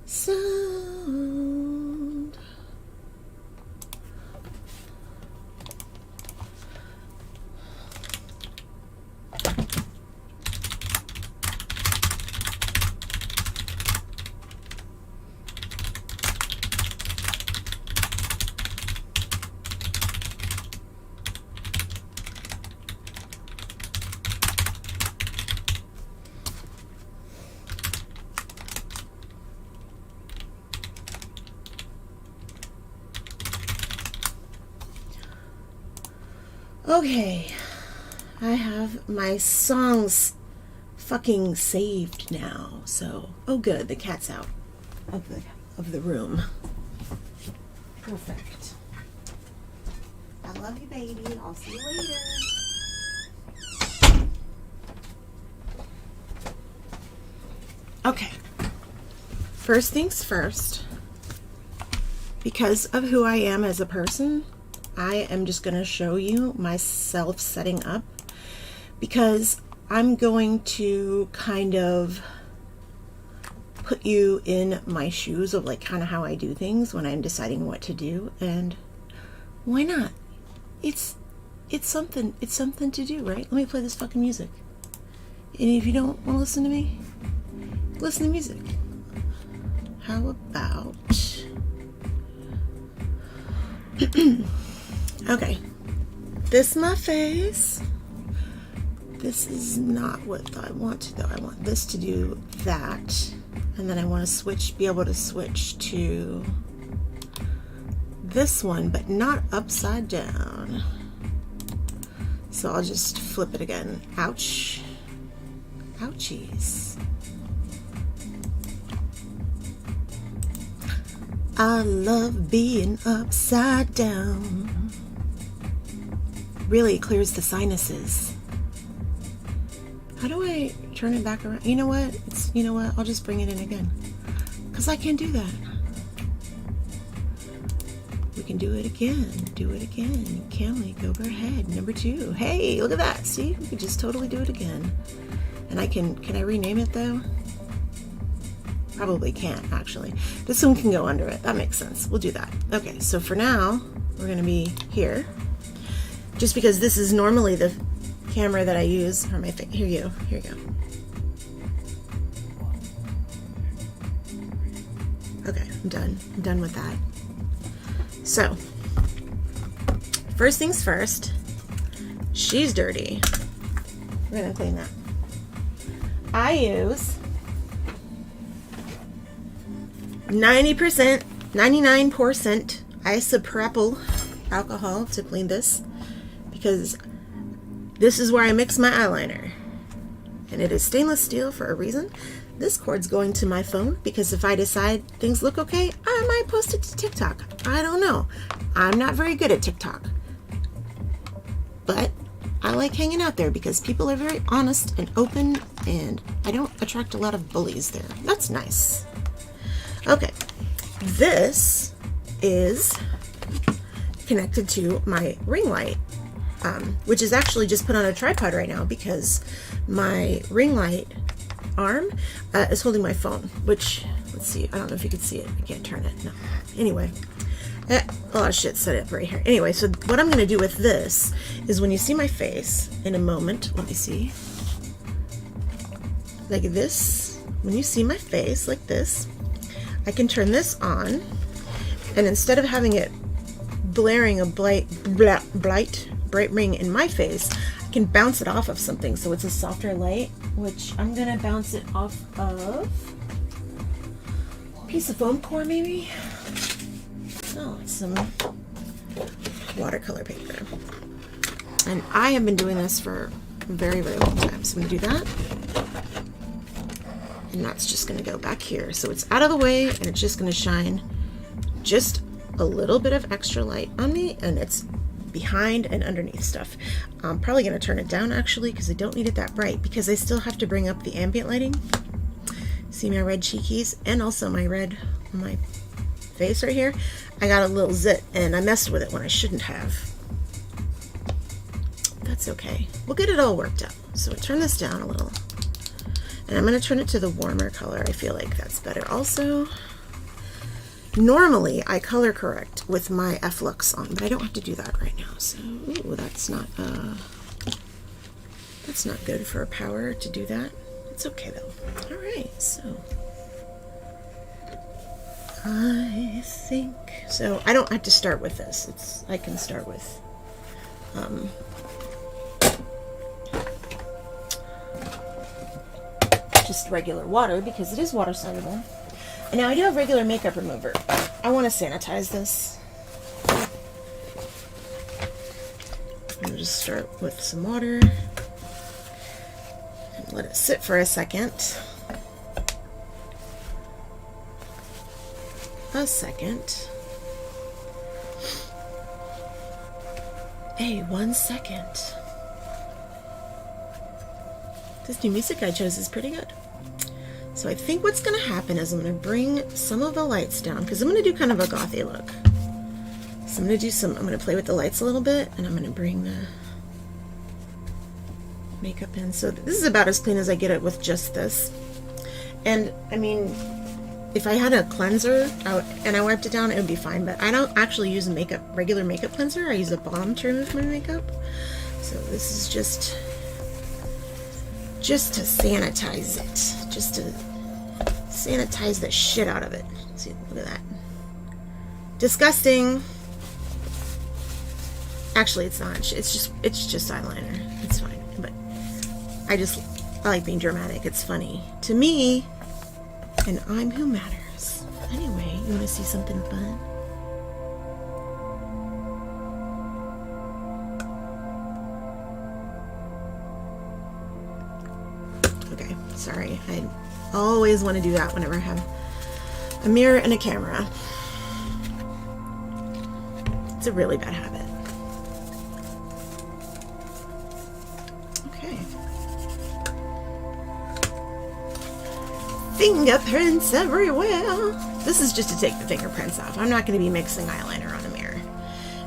Sound. Okay, I have my songs fucking saved now, so oh good, the cat's out of the room. Perfect. I love you, baby. I'll see you later. Okay. First things first, because of who I am as a person, I am just going to show you myself setting up, because I'm going to kind of put you in my shoes of like kind of how I do things when I'm deciding what to do, and why not? It's something to do, right? Let me play this fucking music. And if you don't want to listen to me, listen to music. How about okay, this is my face. This is not what I want to though. I want this to do that, and then I want to be able to switch to this one, but not upside down. So I'll just flip it again. Ouch. Ouchies. I love being upside down. Really clears the sinuses. How do I turn it back around? You know what? I'll just bring it in again, because I can do that. We can do it again. Do it again. Can we? Go ahead. Number 2. Hey, look at that. See? We could just totally do it again. And can I rename it though? Probably can't, actually. This one can go under it. That makes sense. We'll do that. Okay, so for now, we're going to be here. Just because this is normally the camera that I use for my face. Here you go. Okay, I'm done with that. So, first things first, she's dirty. We're going to clean that. I use 99% isopropyl alcohol to clean this, because this is where I mix my eyeliner, and it is stainless steel for a reason. This cord's going to my phone, because if I decide things look okay, I might post it to TikTok. I don't know. I'm not very good at TikTok, but I like hanging out there because people are very honest and open, and I don't attract a lot of bullies there. That's nice. Okay, this is connected to my ring light, which is actually just put on a tripod right now because my ring light arm is holding my phone, which, let's see, I don't know if you can see it. I can't turn it. No. Anyway, a lot of shit set up right here. Anyway, so what I'm going to do with this is when you see my face in a moment, let me see, like this, when you see my face like this, I can turn this on, and instead of having it blaring a bright ring in my face, I can bounce it off of something, so it's a softer light, which I'm gonna bounce it off of a piece of foam core, maybe. Oh, it's some watercolor paper, and I have been doing this for a very, very long time. So I'm gonna do that. And that's just going to go back here. So it's out of the way, and it's just going to shine just a little bit of extra light on me, and it's behind and underneath stuff. I'm probably going to turn it down, actually, because I don't need it that bright, because I still have to bring up the ambient lighting. See my red cheekies, and also my red on my face right here. I got a little zit, and I messed with it when I shouldn't have. That's okay. We'll get it all worked out. So I turn this down a little. And I'm going to turn it to the warmer color. I feel like that's better also. Normally, I color correct with my F-Lux on, but I don't have to do that right now. So, ooh, that's not good for a power to do that. It's okay though. All right, so I think so. I don't have to start with this. I can start with just regular water because it is water soluble. And now I do have regular makeup remover. I want to sanitize this. I'm going to just start with some water and let it sit for a second. Hey, 1 second. This new music I chose is pretty good. So I think what's going to happen is I'm going to bring some of the lights down because I'm going to do kind of a gothy look. So I'm going to play with the lights a little bit, and I'm going to bring the makeup in. So this is about as clean as I get it with just this. And I mean, if I had a cleanser and I wiped it down, it would be fine, but I don't actually use a regular makeup cleanser. I use a balm to remove my makeup. So this is just to sanitize it. Just to sanitize the shit out of it. See, look at that. Disgusting. Actually, it's not. It's just eyeliner. It's fine. But I like being dramatic. It's funny to me, and I'm who matters. Anyway, you want to see something fun? Okay, sorry. I always want to do that whenever I have a mirror and a camera. It's a really bad habit. Okay. Fingerprints everywhere. This is just to take the fingerprints off. I'm not going to be mixing eyeliner on a mirror.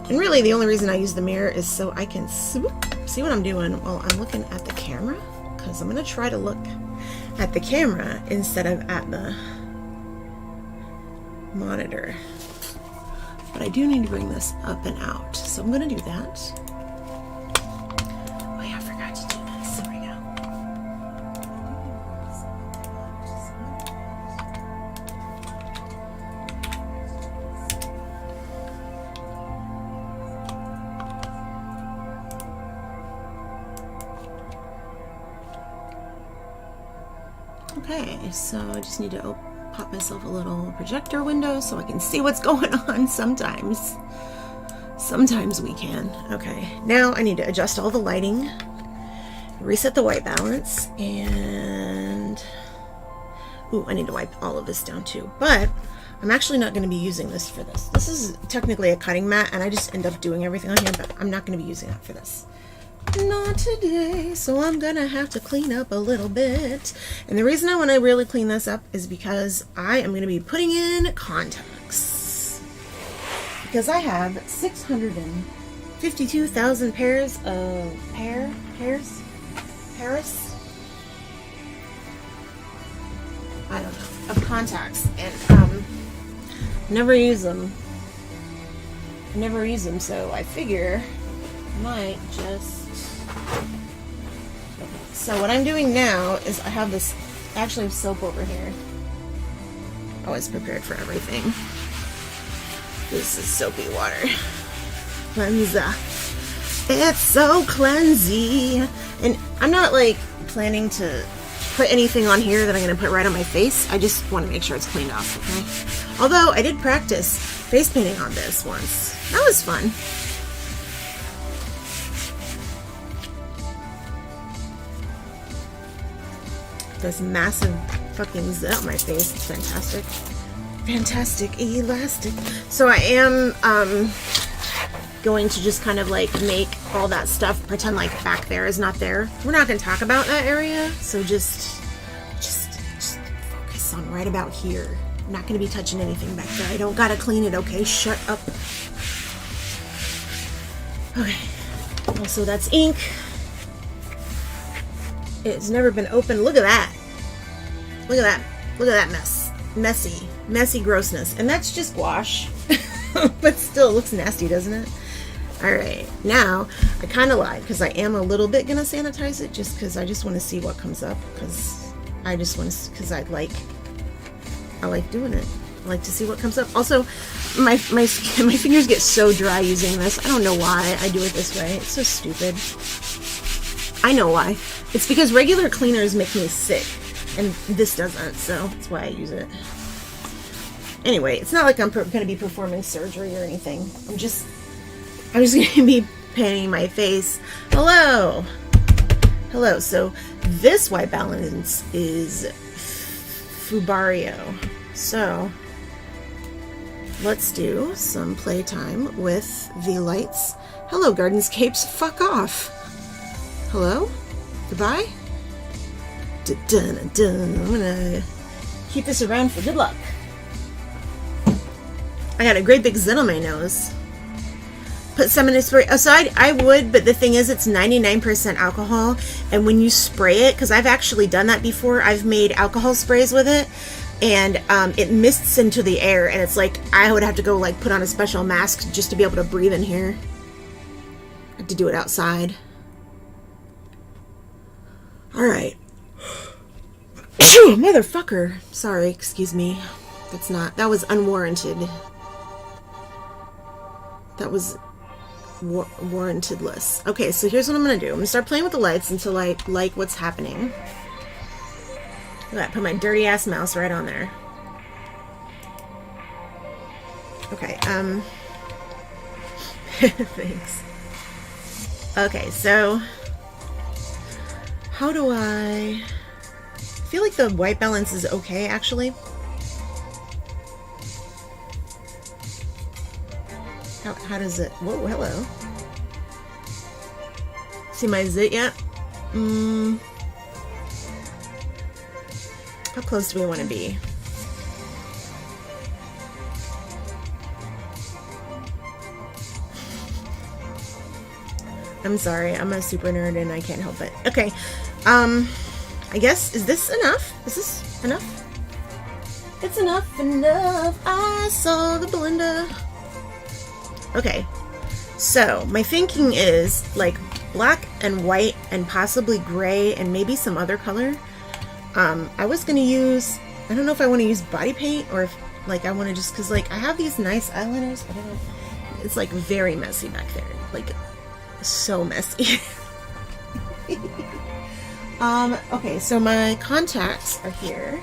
And really the only reason I use the mirror is so I can see what I'm doing while I'm looking at the camera, because I'm going to try to look at the camera instead of at the monitor. But I do need to bring this up and out, so I'm going to do that. Oh yeah, I forgot to do this. There we go. Okay, so I just need to pop myself a little projector window so I can see what's going on sometimes. Sometimes we can. Okay, now I need to adjust all the lighting, reset the white balance, and I need to wipe all of this down too. But I'm actually not going to be using this for this. This is technically a cutting mat, and I just end up doing everything on here, but I'm not going to be using that for this. Not today, so I'm gonna have to clean up a little bit. And the reason I want to really clean this up is because I am going to be putting in contacts. Because I have 652,000 pairs of pairs? I don't know, of contacts, and never use them. So I figure I might just. So what I'm doing now is I have this, actually have soap over here. Always prepared for everything. This is soapy water. Cleanser. It's so cleansy. And I'm not like planning to put anything on here that I'm going to put right on my face. I just want to make sure it's cleaned off, okay? Although I did practice face painting on this once. That was fun. This massive fucking zit on my face. It's fantastic. Fantastic elastic. So I am going to just kind of like make all that stuff, pretend like back there is not there. We're not going to talk about that area, so just focus on right about here. I'm not going to be touching anything back there. I don't got to clean it, okay? Shut up. Okay. Also, that's ink. It's never been opened. Look at that. Look at that. Look at that mess. Messy grossness. And that's just gouache. But still, it looks nasty, doesn't it? Alright, now, I kind of lied, because I am a little bit going to sanitize it, just because I just want to see what comes up, because I just want to, because I like doing it. I like to see what comes up. Also, my fingers get so dry using this. I don't know why I do it this way. It's so stupid. I know why. It's because regular cleaners make me sick, and this doesn't, so that's why I use it. Anyway, it's not like I'm going to be performing surgery or anything. I'm just going to be painting my face. Hello! Hello. So, this white balance is Fubario. So, let's do some playtime with the lights. Hello, Gardenscapes. Fuck off. Hello? Goodbye? Dun-dun-dun. I'm gonna keep this around for good luck. I got a great big zit on my nose. Put some in a spray. Aside, I would, but the thing is, it's 99% alcohol, and when you spray it, because I've actually done that before, I've made alcohol sprays with it, and it mists into the air, and it's like, I would have to go, like, put on a special mask just to be able to breathe in here. I have to do it outside. Alright. Motherfucker. Sorry, excuse me. That was unwarranted. That was warranted-less. Okay, so here's what I'm gonna do. I'm gonna start playing with the lights until I like what's happening. Look at that, put my dirty ass mouse right on there. Okay, thanks. Okay, so how do I feel like the white balance is okay, actually. How does it... Whoa, hello. See my zit yet? How close do we want to be? I'm sorry, I'm a super nerd and I can't help it. Okay, I guess, is this enough? Is this enough? It's enough. I saw the blender. Okay, so my thinking is like black and white and possibly gray and maybe some other color. I was gonna use, I don't know if I want to use body paint or if like I want to just, cause like I have these nice eyeliners, but I don't know. It's like very messy back there, like so messy. Okay, so my contacts are here,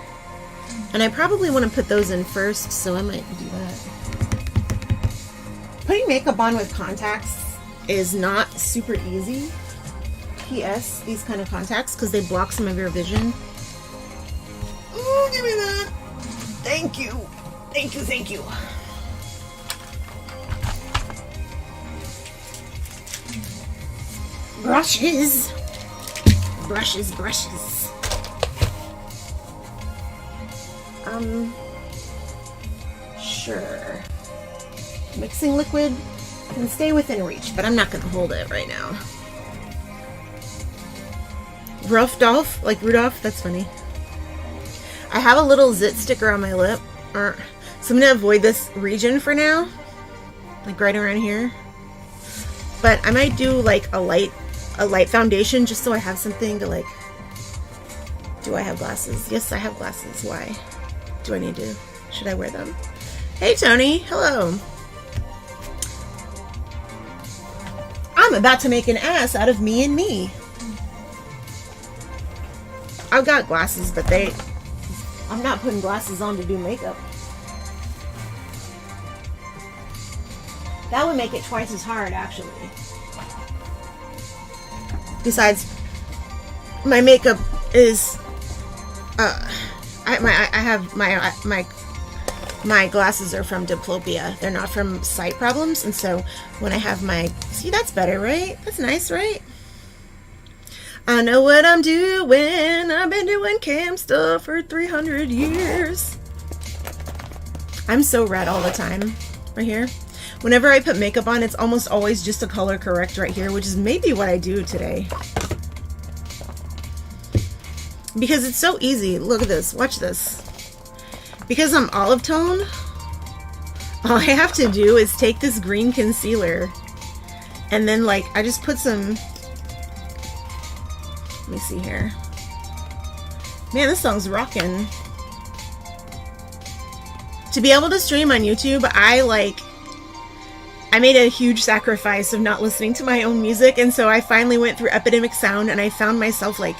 and I probably want to put those in first, so I might do that. Putting makeup on with contacts is not super easy. P.S. These kind of contacts, because they block some of your vision. Oh, give me that. Thank you. Thank you, thank you. Brushes. Brushes, brushes. Sure. Mixing liquid can stay within reach, but I'm not going to hold it right now. Rudolph, like Rudolph, that's funny. I have a little zit sticker on my lip, so I'm going to avoid this region for now, like right around here. But I might do like a light foundation just so I have something to like. Do I have glasses? Yes, I have glasses. Why? Do I need to? Should I wear them? Hey, Tony. Hello. I'm about to make an ass out of me and me. I've got glasses, but I'm not putting glasses on to do makeup. That would make it twice as hard, actually. Besides, my makeup is, my glasses are from diplopia. They're not from sight problems, and so when I have my, see, that's better, right? That's nice, right? I know what I'm doing. I've been doing cam stuff for 300 years. I'm so red all the time, right here. Whenever I put makeup on, it's almost always just a color correct right here, which is maybe what I do today. because it's so easy. Look at this. Watch this. Because I'm olive tone, all I have to do is take this green concealer and then like I just put some, let me see here. Man, this song's rocking. To be able to stream on YouTube, I made a huge sacrifice of not listening to my own music, and so I finally went through Epidemic Sound and I found myself like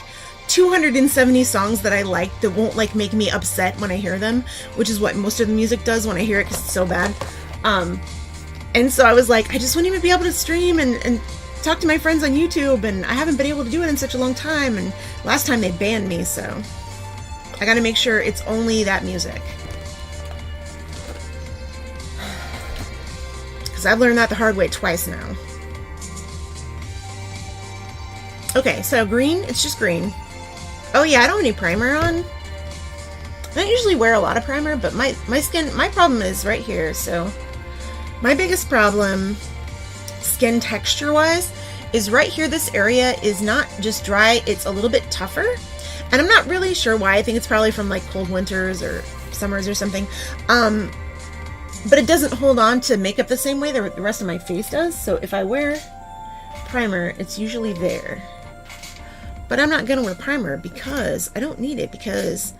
270 songs that I like that won't like make me upset when I hear them, which is what most of the music does when I hear it because it's so bad. And so I was like, I just want to be able to stream and talk to my friends on YouTube, and I haven't been able to do it in such a long time, and last time they banned me, so I gotta make sure it's only that music. Because I've learned that the hard way twice now. Okay, so green, it's just green. Oh yeah, I don't have any primer on. I don't usually wear a lot of primer, but my skin, my problem is right here, so my biggest problem, skin texture-wise, is right here. This area is not just dry, it's a little bit tougher. And I'm not really sure why. I think it's probably from like cold winters or summers or something. But it doesn't hold on to makeup the same way the rest of my face does. So if I wear primer, it's usually there. But I'm not going to wear primer because I don't need it, because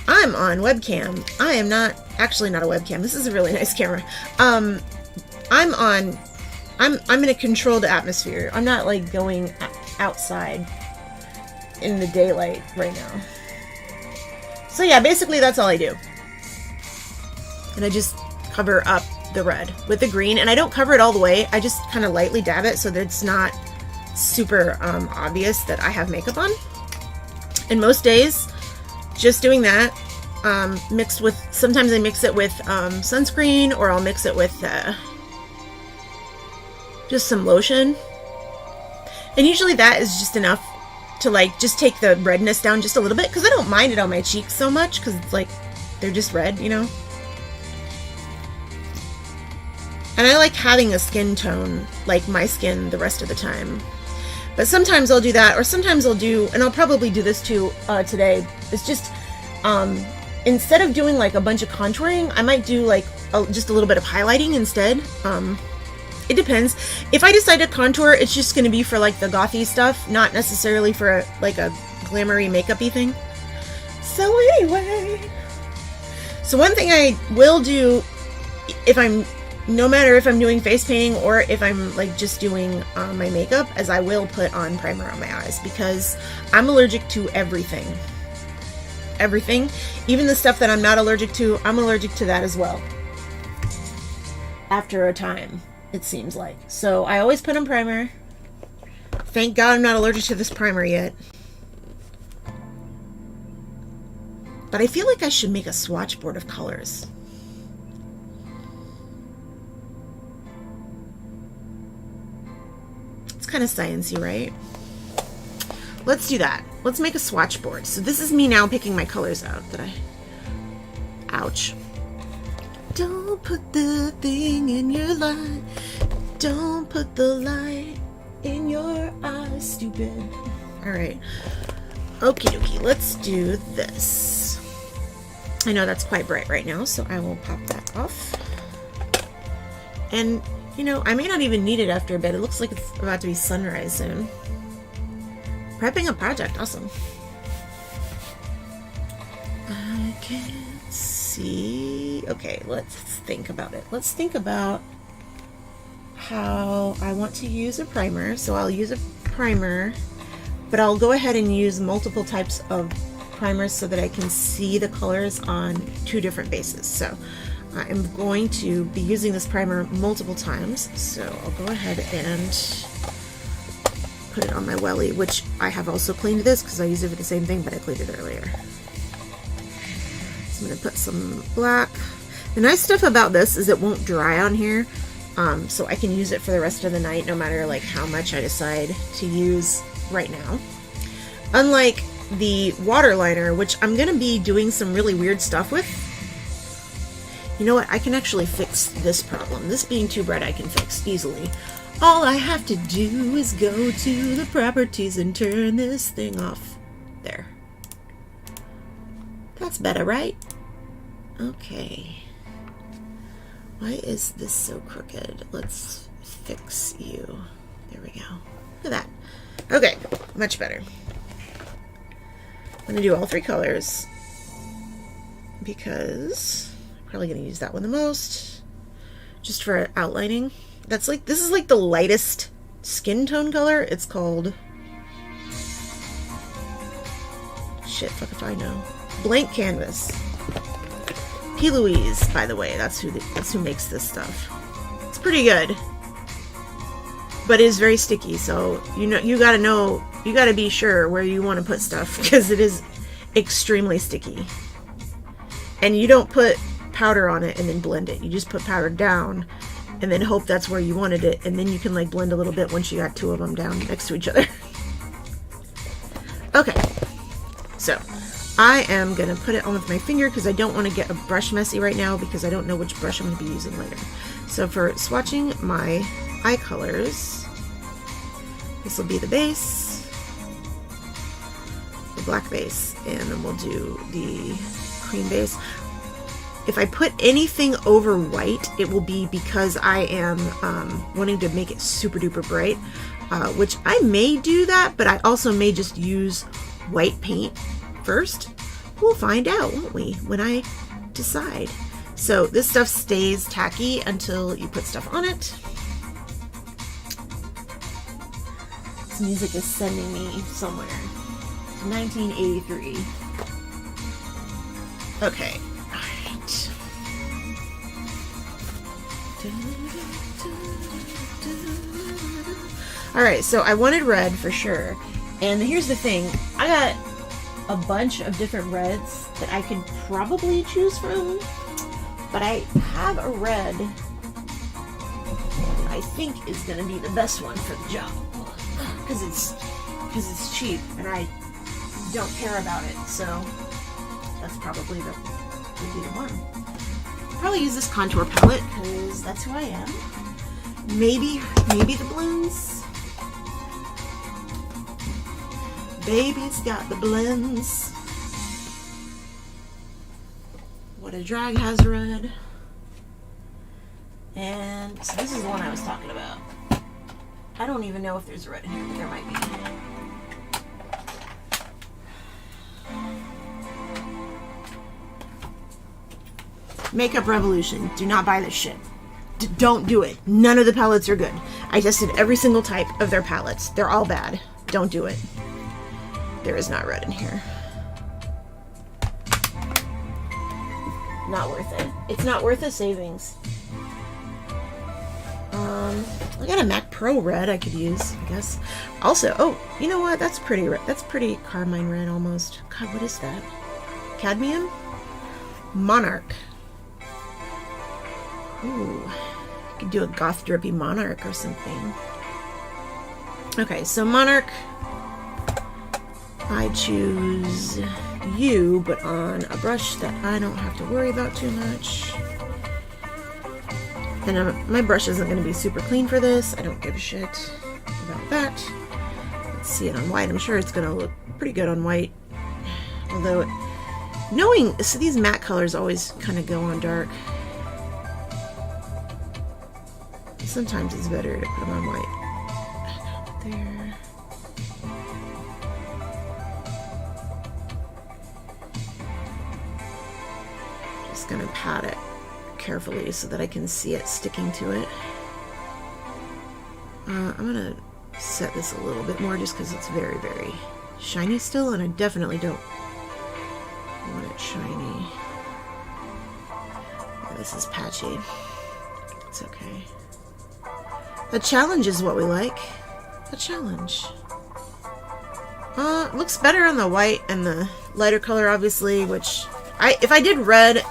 I'm on webcam. I am not, actually not a webcam. This is a really nice camera. I'm in a controlled atmosphere. I'm not like going outside in the daylight right now. So yeah, basically that's all I do. And I just cover up the red with the green, and I don't cover it all the way. I just kind of lightly dab it so that it's not super obvious that I have makeup on. And most days, just doing that, mixed with, sometimes I mix it with sunscreen, or I'll mix it with just some lotion. And usually that is just enough to like just take the redness down just a little bit, because I don't mind it on my cheeks so much, because it's like they're just red, you know. And I like having a skin tone like my skin the rest of the time. But sometimes I'll do that, or sometimes I'll do, and I'll probably do this too today, it's just instead of doing like a bunch of contouring, I might do like just a little bit of highlighting instead. It depends. If I decide to contour, it's just going to be for like the gothy stuff, not necessarily for like a glamoury makeup-y thing. So anyway, so one thing I will do, if I'm, no matter if I'm doing face painting or if I'm like just doing my makeup, as I will put on primer on my eyes, because I'm allergic to everything. Everything. Even the stuff that I'm not allergic to, I'm allergic to that as well. After a time, it seems like. So I always put on primer. Thank God I'm not allergic to this primer yet. But I feel like I should make a swatch board of colors. It's kind of sciencey, right? Let's do that. Let's make a swatch board. So this is me now picking my colors out that I... Ouch. Don't put the thing in your light. Don't put the light in your eyes, stupid. Alright. Okie dokie, let's do this. I know that's quite bright right now, so I will pop that off. And, you know, I may not even need it after a bit. It looks like it's about to be sunrise soon. Prepping a project, awesome. I can't see. Okay, let's think about it. Let's think about how I want to use a primer. So I'll use a primer, but I'll go ahead and use multiple types of primers so that I can see the colors on two different bases. So I'm going to be using this primer multiple times. So I'll go ahead and put it on my welly, which I have also cleaned this because I used it for the same thing, but I cleaned it earlier. So I'm going to put some black. The nice stuff about this is it won't dry on here, so I can use it for the rest of the night no matter like how much I decide to use right now. Unlike the waterliner, which I'm going to be doing some really weird stuff with. You know what? I can actually fix this problem. This being too bright I can fix easily. All I have to do is go to the properties and turn this thing off. There. That's better, right? Okay. Why is this so crooked? Let's fix you. There we go. Look at that. Okay, much better. I'm going to do all 3 colors because I'm probably going to use that one the most, just for outlining. This is like the lightest skin tone color. It's called, shit, fuck if I know. Blank Canvas. P. Louise, by the way, that's who makes this stuff. It's pretty good, but it is very sticky. So you gotta be sure where you want to put stuff because it is extremely sticky. And you don't put powder on it and then blend it. You just put powder down and then hope that's where you wanted it, and then you can like blend a little bit once you got 2 of them down next to each other. Okay, so I am going to put it on with my finger because I don't want to get a brush messy right now because I don't know which brush I'm going to be using later. So for swatching my eye colors, this will be the base, the black base, and then we'll do the cream base. If I put anything over white, it will be because I am wanting to make it super duper bright, which I may do that, but I also may just use white paint first. We'll find out, won't we, when I decide. So this stuff stays tacky until you put stuff on it. This music is sending me somewhere. 1983. Okay. Alright. Alright, so I wanted red for sure. And here's the thing. I got a bunch of different reds that I could probably choose from. But I have a red that I think is going to be the best one for the job. Because it's cheap and I don't care about it, so that's probably the one. I'll probably use this contour palette because that's who I am. Maybe the blends. Baby's got the blends. What a Drag has red. And so this is the one I was talking about. I don't even know if there's red in here, but there might be. Makeup Revolution. Do not buy this shit. Don't do it. None of the palettes are good. I tested every single type of their palettes. They're all bad. Don't do it. There is not red in here. Not worth it. It's not worth the savings. I got a Mac Pro red I could use, I guess. Also, oh, you know what? That's pretty red. That's pretty carmine red almost. God, what is that? Cadmium? Monarch. Ooh, I could do a goth drippy Monarch or something. Okay, so Monarch. I choose you, but on a brush that I don't have to worry about too much. And my brush isn't going to be super clean for this. I don't give a shit about that. Let's see it on white. I'm sure it's going to look pretty good on white. Although, so these matte colors always kind of go on dark. Sometimes it's better to put them on white. There. Just going to pat it carefully so that I can see it sticking to it. I'm gonna set this a little bit more just because it's very, very shiny still, and I definitely don't want it shiny. Yeah, this is patchy. It's okay. A challenge is what we like. A challenge. Looks better on the white and the lighter color, obviously, which if I did red,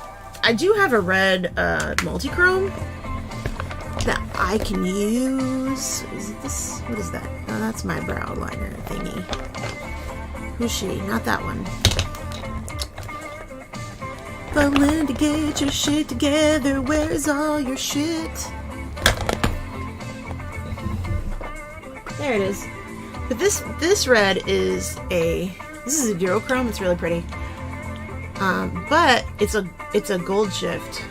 I do have a red multi-chrome that I can use. Is it this? What is that? Oh, that's my brow liner thingy. Who's she? Not that one. Belinda, get your shit together. Where's all your shit? There it is. But this red is this is a duochrome. It's really pretty. But it's a gold shift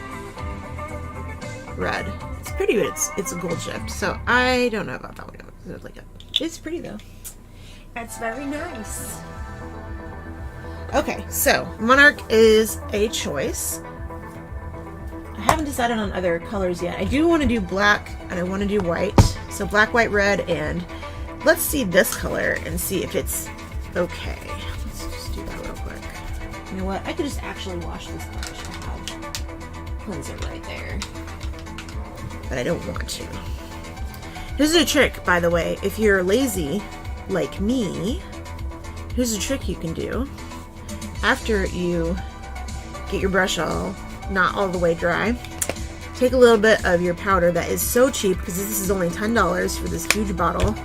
red. It's pretty, but it's a gold shift. So I don't know about that one. It's pretty though. It's very nice. Okay, so Monarch is a choice. I haven't decided on other colors yet. I do want to do black and I want to do white. So black, white, red, and let's see this color and see if it's okay. Let's just do that real quick. You know what? I could just actually wash this brush. I have cleanser right there. But I don't want to. Here's a trick, by the way. If you're lazy, like me, here's a trick you can do. After you get your brush not all the way dry, take a little bit of your powder that is so cheap, because this is only $10 for this huge bottle,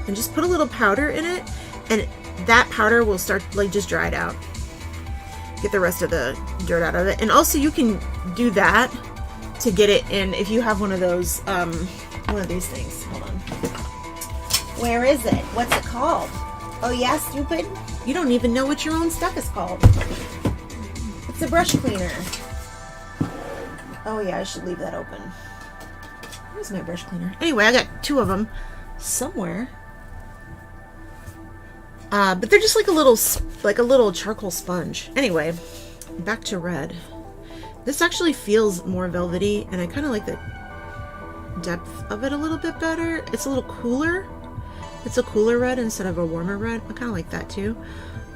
and just put a little powder in it, and that powder will start, like, just dry it out. Get the rest of the dirt out of it. And also you can do that to get it in, if you have one of those, one of these things. Hold on. Where is it? What's it called? Oh yeah, stupid? You don't even know what your own stuff is called. It's a brush cleaner. Oh yeah, I should leave that open. Where's my brush cleaner? Anyway, I got 2 of them somewhere. But they're just like a little charcoal sponge. Anyway, back to red. This actually feels more velvety, and I kind of like the depth of it a little bit better. It's a little cooler. It's a cooler red instead of a warmer red. I kind of like that too.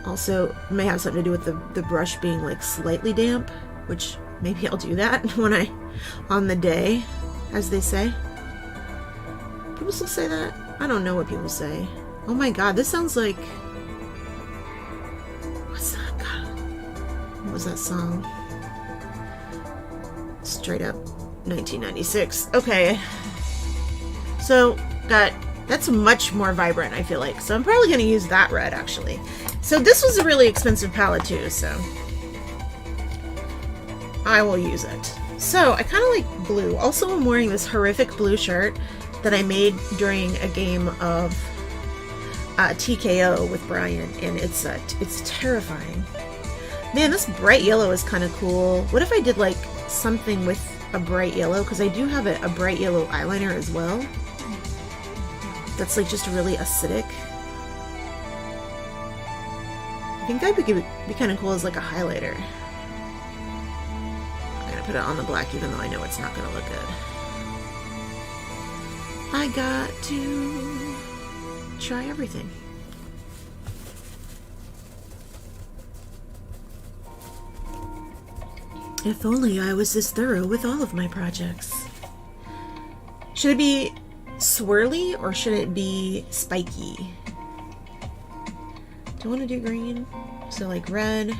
Also, it may have something to do with the brush being like slightly damp, which maybe I'll do that when on the day, as they say. People still say that? I don't know what people say. Oh my god, this sounds like... What's that? God. What was that song? Straight up 1996. Okay. So, that's much more vibrant, I feel like. So I'm probably going to use that red, actually. So this was a really expensive palette, too, so I will use it. So I kind of like blue. Also, I'm wearing this horrific blue shirt that I made during a game of TKO with Brian, and it's terrifying. Man, this bright yellow is kind of cool. What if I did like something with a bright yellow? Because I do have a bright yellow eyeliner as well. That's like just really acidic. I think that would be kind of cool as like a highlighter. I'm gonna put it on the black even though I know it's not gonna look good. I got to try everything. If only I was this thorough with all of my projects. Should it be swirly or should it be spiky? Do I want to do green? So like red,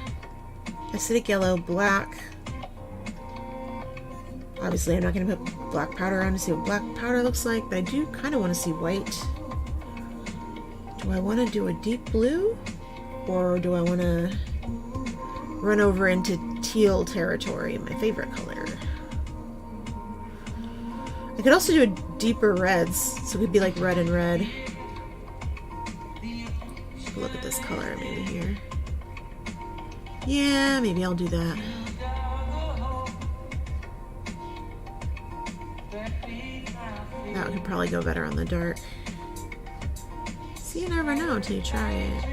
acidic yellow, black. Obviously I'm not going to put black powder on to see what black powder looks like, but I do kind of want to see white. Do I want to do a deep blue? Or do I want to run over into teal territory, my favorite color? I could also do a deeper reds, so it could be like red and red. Look at this color maybe here. Yeah, maybe I'll do that. That could probably go better on the dark. See, you never know until you try it.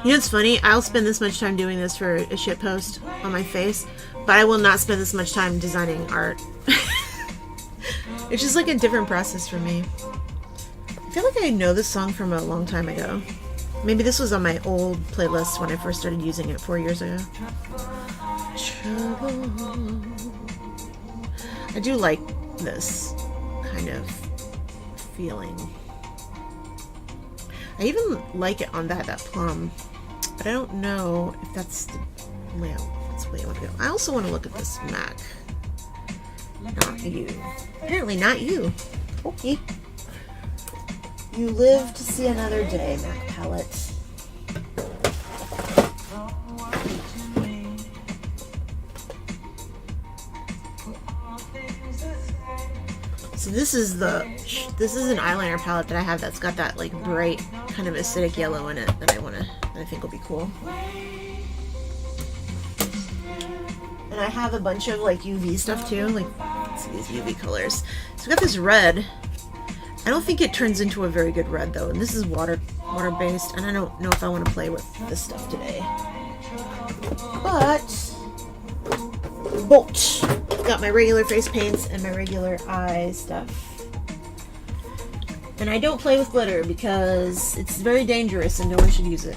You know, it's funny, I'll spend this much time doing this for a shit post on my face, but I will not spend this much time designing art. It's just like a different process for me. I feel like I know this song from a long time ago. Maybe this was on my old playlist when I first started using it 4 years ago. Trouble. I do like this kind of feeling. I even like it on that plum, but I don't know if that's the way I want to go. I also want to look at this MAC. Not you. Apparently not you. Okay. You live to see another day, MAC palette. So this is an eyeliner palette that I have that's got that like bright kind of acidic yellow in it that I think will be cool. And I have a bunch of like UV stuff too, like let's see these UV colors. So we got this red. I don't think it turns into a very good red though, and this is water-based, and I don't know if I want to play with this stuff today. But bolt. Got my regular face paints and my regular eye stuff. And I don't play with glitter because it's very dangerous and no one should use it.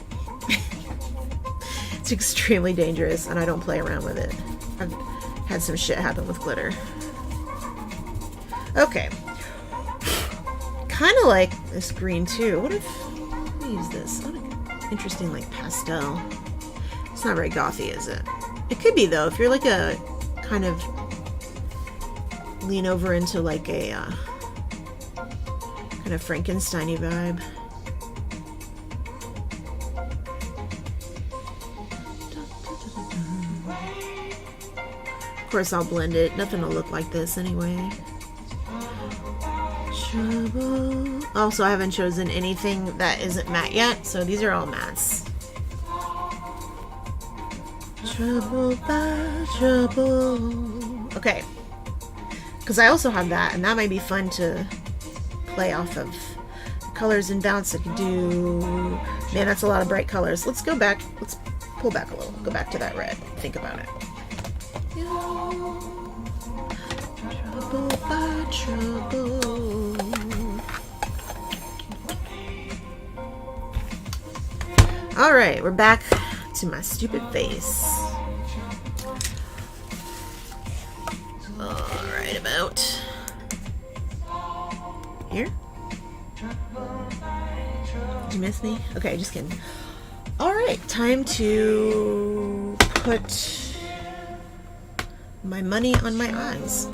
It's extremely dangerous and I don't play around with it. I've had some shit happen with glitter. Okay. Kind of like this green too. What if I use this? What an interesting like pastel. It's not very gothy, is it? It could be though, if you're like a kind of lean over into like a kind of Frankenstein-y vibe. Of course I'll blend it. Nothing will look like this anyway. Trouble. Also, I haven't chosen anything that isn't matte yet, so these are all mattes. Trouble by trouble. Okay. Because I also have that, and that might be fun to play off of colors and bounce. I could do... Man, that's a lot of bright colors. Let's go back. Let's pull back a little. Go back to that red. Think about it. Trouble by trouble. Alright, we're back to my stupid face. Alright, about here. Did you miss me? Okay, just kidding. Alright, time to put my money on my eyes.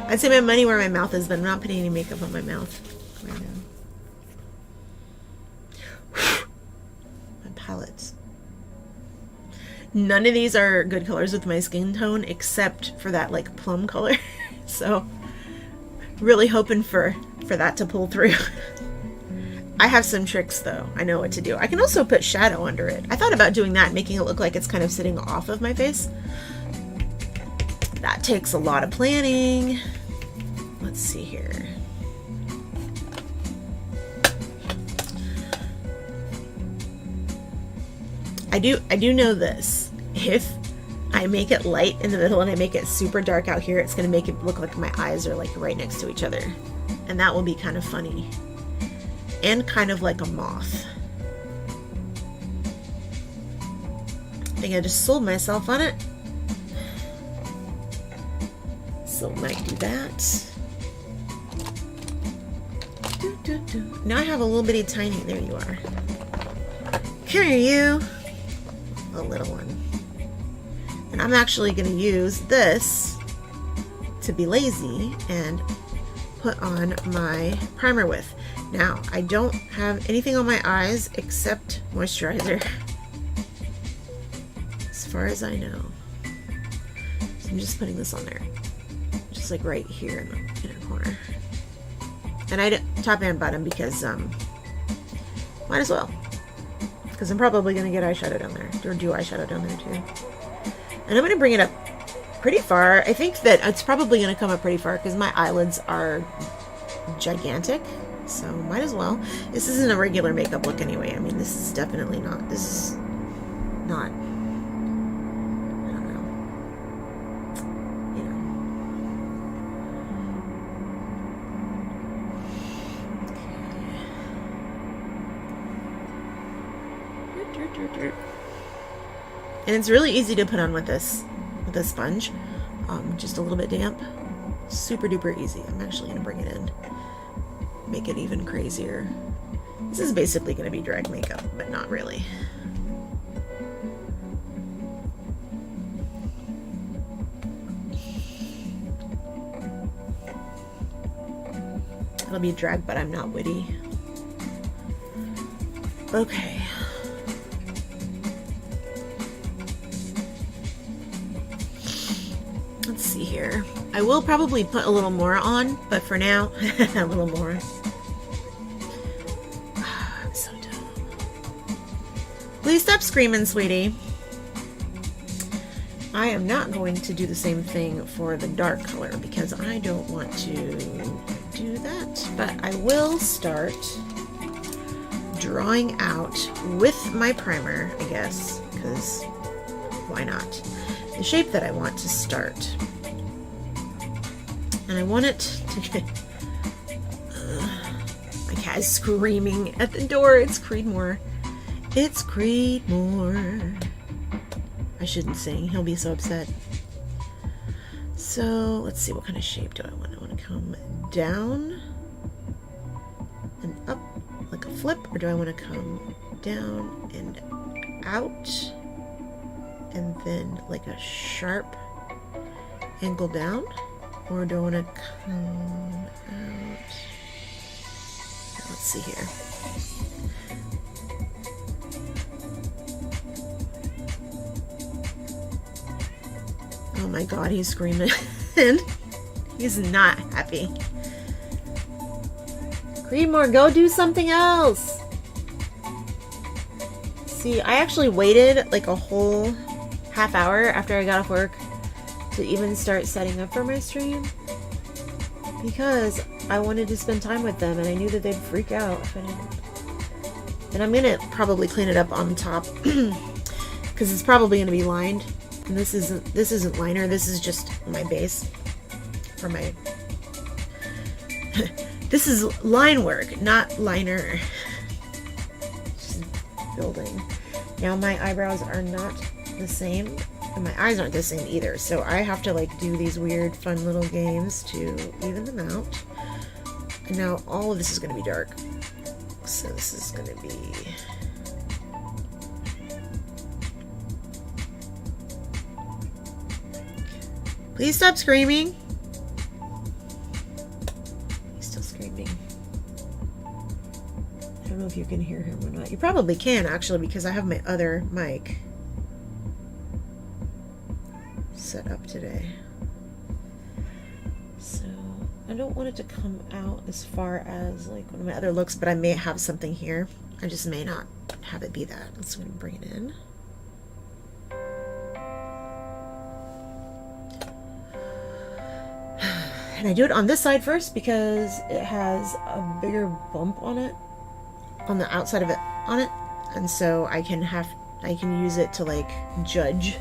I'd say my money where my mouth is, but I'm not putting any makeup on my mouth right now. My palettes. None of these are good colors with my skin tone except for that like plum color. So really hoping for that to pull through. I have some tricks though. I know what to do. I can also put shadow under it. I thought about doing that, making it look like it's kind of sitting off of my face. That takes a lot of planning. Let's see here. I do know this. If I make it light in the middle and I make it super dark out here, it's gonna make it look like my eyes are like right next to each other. And that will be kind of funny. And kind of like a moth. I think I just sold myself on it. So might do that. Now I have a little bitty tiny, there you are. Come here, you. A little one. And I'm actually going to use this to be lazy and put on my primer with. Now, I don't have anything on my eyes except moisturizer. As far as I know. So I'm just putting this on there. Just like right here in the inner corner. And I top and bottom because might as well. Because I'm probably going to get eyeshadow down there. Or do eyeshadow down there too. And I'm going to bring it up pretty far. I think that it's probably going to come up pretty far because my eyelids are gigantic. So might as well. This isn't a regular makeup look anyway. I mean, this is definitely not. This is not. I don't know. You know. And it's really easy to put on with this sponge. Just a little bit damp. Super duper easy. I'm actually going to bring it in. Make it even crazier. This is basically going to be drag makeup, but not really. It'll be drag, but I'm not witty. Okay. Let's see here. I will probably put a little more on, but for now, a little more. I'm so stop screaming, sweetie. I am not going to do the same thing for the dark color because I don't want to do that, but I will start drawing out with my primer, I guess, because why not? The shape that I want to start. And I want it to get... my cat is screaming at the door. It's Creedmoor. It's Creedmoor. I shouldn't sing. He'll be so upset. So let's see, what kind of shape do I want? I want to come down and up like a flip, or do I want to come down and out and then like a sharp angle down? Or do I want to come out? Let's see here. Oh my god, he's screaming. He's not happy. Creedmoor, go do something else! See, I actually waited like a whole half hour after I got off work to even start setting up for my stream because I wanted to spend time with them and I knew that they'd freak out if I didn't. And I'm gonna probably clean it up on top because it's probably gonna be lined. And this isn't liner, this is just my base for my this is line work, not liner. Just building. Now my eyebrows are not the same and my eyes aren't the same either, so I have to like do these weird fun little games to even them out. And now all of this is going to be dark, so this is going to be please stop screaming. He's still screaming. I don't know if you can hear him or not. You probably can actually because I have my other mic set up today. So I don't want it to come out as far as like one of my other looks, but I may have something here. I just may not have it be that. Let's go and bring it in. And I do it on this side first because it has a bigger bump on it, on the outside of it, on it, and so I can use it to like judge,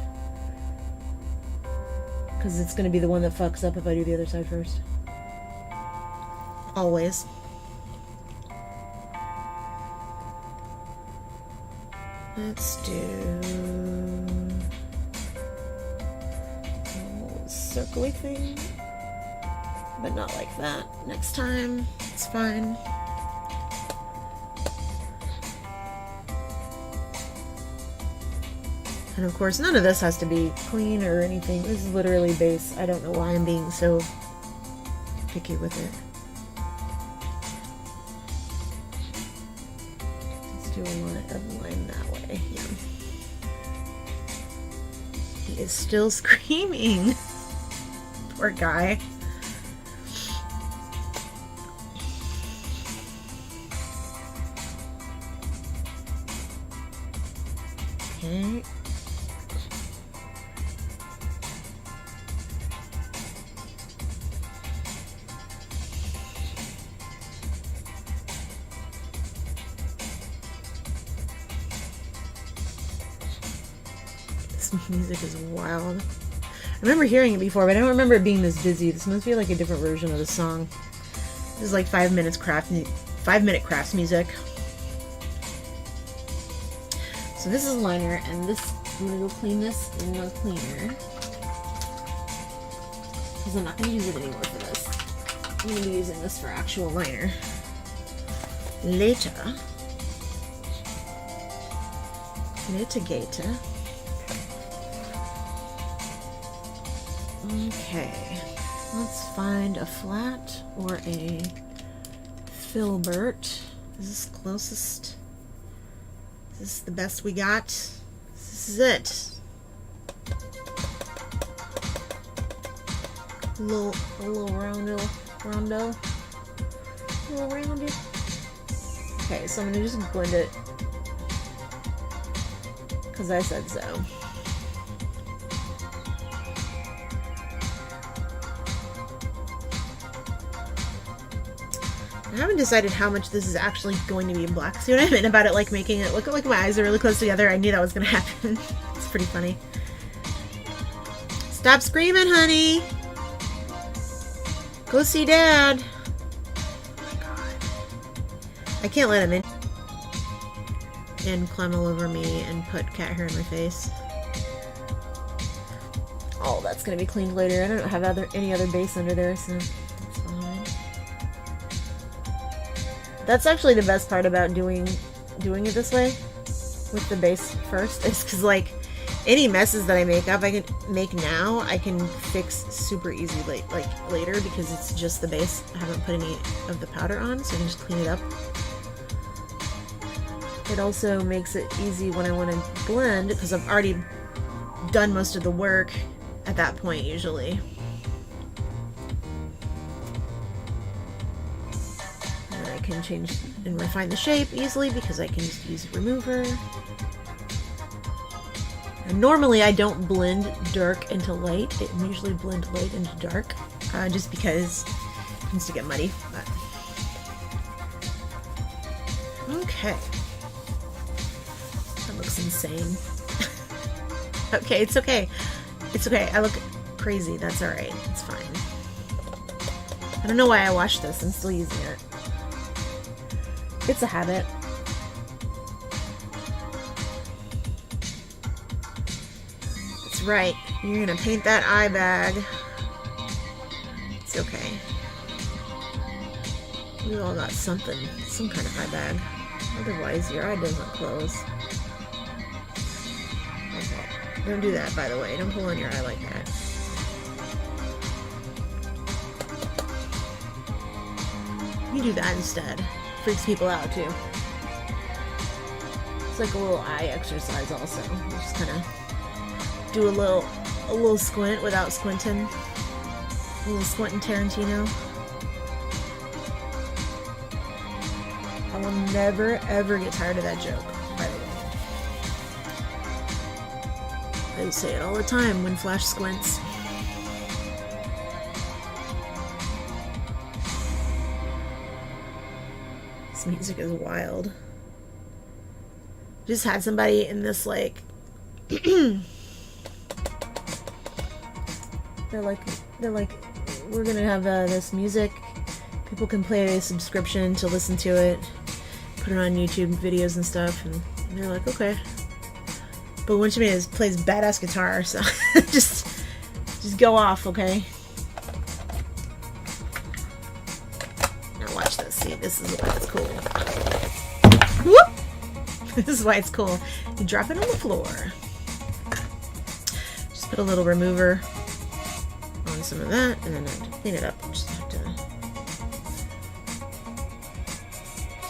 because it's going to be the one that fucks up if I do the other side first. Always. Let's do a little circly thing. But not like that. Next time, it's fine. And of course, none of this has to be clean or anything. This is literally base. I don't know why I'm being so picky with it. Let's do a line that way. Yeah. He is still screaming. Poor guy. Okay. This music is wild. I remember hearing it before, but I don't remember it being this busy. This must be like a different version of the song. This is like 5 minute crafts music. So this is liner, and this, I'm gonna go clean this in the cleaner because I'm not gonna use it anymore for this. I'm gonna be using this for actual liner later. Gator. Okay, let's find a flat or a filbert. Is this closest? Is this the best we got? This is it. A little rondo. A little rounded. Okay, so I'm gonna just blend it. because I said so. I haven't decided how much this is actually going to be in black. See what I meant about it, like making it look like my eyes are really close together? I knew that was going to happen. It's pretty funny. Stop screaming, honey. Go see Dad. Oh my God. I can't let him in. And climb all over me and put cat hair in my face. Oh, that's going to be cleaned later. I don't have any other base under there, so that's fine. That's actually the best part about doing it this way with the base first, is because like any messes that I make now, I can fix super easy later because it's just the base. I haven't put any of the powder on, so I can just clean it up. It also makes it easy when I want to blend because I've already done most of the work at that point usually. And I can change and refine the shape easily because I can just use a remover. And normally I don't blend dark into light. I usually blend light into dark just because it tends to get muddy. But. Okay. That looks insane. Okay, it's okay. It's okay. I look crazy. That's alright. It's fine. I don't know why I washed this. I'm still using it. It's a habit. That's right. You're gonna paint that eye bag. It's okay. We all got something. Some kind of eye bag. Otherwise, your eye doesn't close. Okay. Don't do that, by the way. Don't pull on your eye like that. You do that instead. Freaks people out, too. It's like a little eye exercise, also. You just kind of do a little squint without squinting. A little squinting Tarantino. I will never, ever get tired of that joke, by the way. I say it all the time when Flash squints. This music is wild. Just had somebody in this, like... They're like, we're gonna have this music. People can pay a subscription to listen to it. Put it on YouTube videos and stuff, and they're like, okay. But what you mean is plays badass guitar, so just go off, okay? Now watch this. See, this is why it's cool. Whoop! This is why it's cool. You drop it on the floor. Just put a little remover on some of that, and then I have to clean it up. Just have to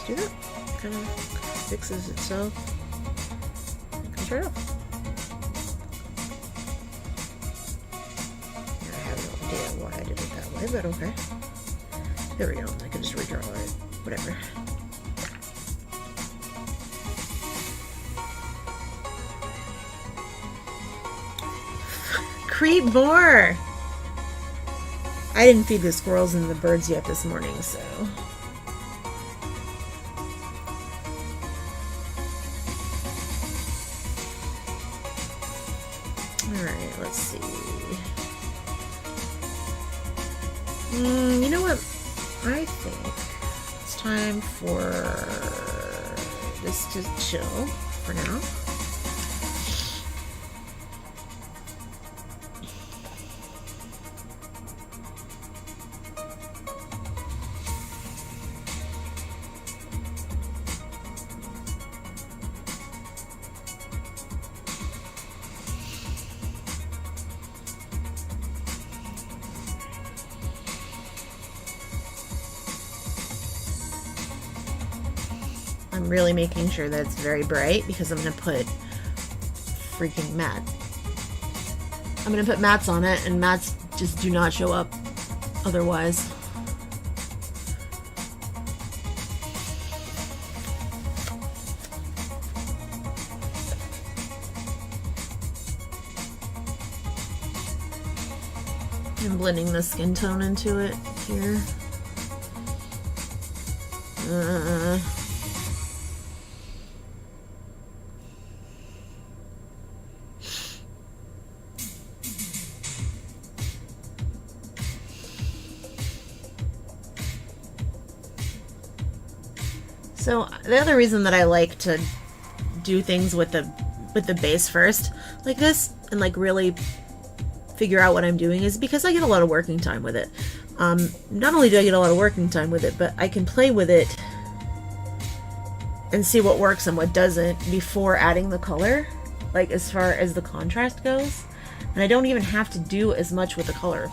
do that. Kind of fixes itself. It comes right off. I have no idea why I did it that way, but okay. There we go. I can just redraw it. Whatever. Creep more! I didn't feed the squirrels and the birds yet this morning, so... Alright, let's see. You know what? I think it's time for this to chill for now. I'm really making sure that it's very bright because I'm going to put freaking matte. I'm going to put mattes on it, and mattes just do not show up otherwise. I'm blending the skin tone into it here. So the other reason that I like to do things with the base first, like this, and like really figure out what I'm doing is because I get a lot of working time with it. Not only do I get a lot of working time with it, but I can play with it and see what works and what doesn't before adding the color, like as far as the contrast goes. And I don't even have to do as much with the color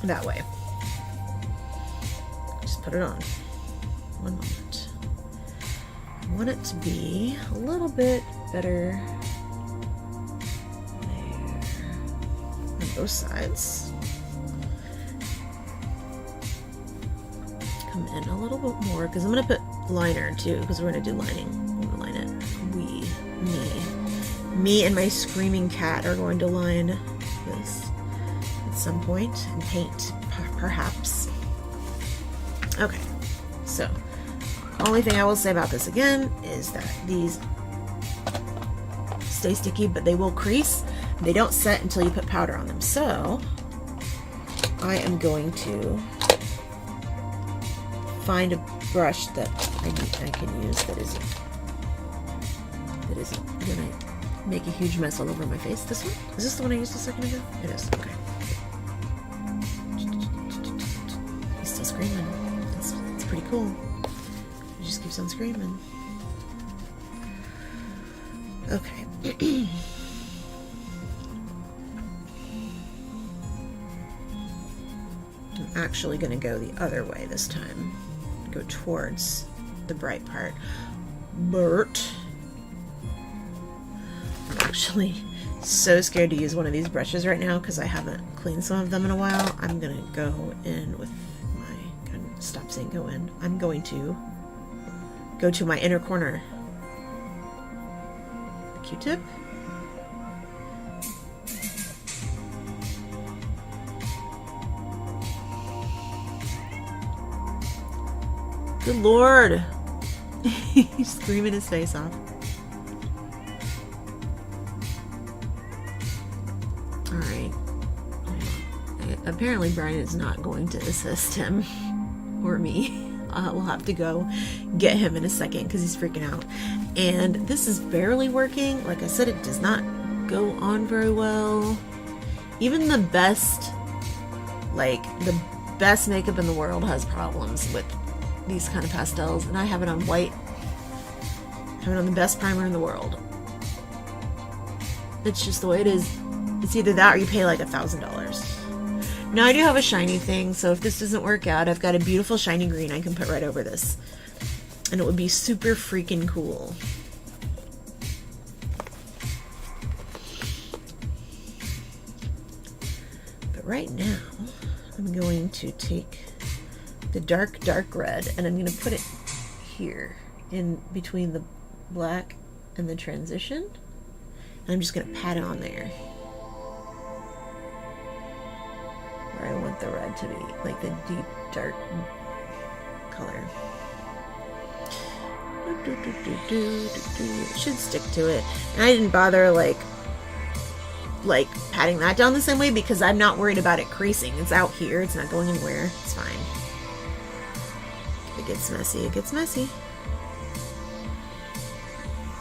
that way. Just put it on. One moment. I want it to be a little bit better there on both sides. Come in a little bit more because I'm going to put liner too, because we're going to do lining. I'm going to line it. Me and my screaming cat are going to line this at some point and paint, perhaps. Okay, so only thing I will say about this again is that these stay sticky, but they will crease. They don't set until you put powder on them. So I am going to find a brush that I can use that isn't gonna make a huge mess all over my face. This one? Is this the one I used a second ago? It is. Okay. He's still screaming. It's pretty cool. He just keeps on screaming. Okay. I'm actually going to go the other way this time. Go towards the bright part. But I'm actually so scared to use one of these brushes right now because I haven't cleaned some of them in a while. I'm going to go in with my... Stop saying go in. I'm going to go to my inner corner. The Q-tip. Good Lord. He's screaming his face off. Alright. Apparently Brian is not going to assist him or me. We'll have to go get him in a second because he's freaking out. And this is barely working. Like I said, it does not go on very well. Even the best makeup in the world has problems with these kind of pastels, and I have it on white. I have it on the best primer in the world. It's just the way it is. It's either that or you pay like $1,000. Now I do have a shiny thing, so if this doesn't work out, I've got a beautiful shiny green I can put right over this. And it would be super freaking cool. But right now, I'm going to take the dark red and I'm going to put it here in between the black and the transition. And I'm just going to pat it on there. Where I want the red to be, like the deep dark color. It should stick to it. And I didn't bother like patting that down the same way because I'm not worried about it creasing. It's out here. It's not going anywhere. It's fine. If it gets messy, it gets messy.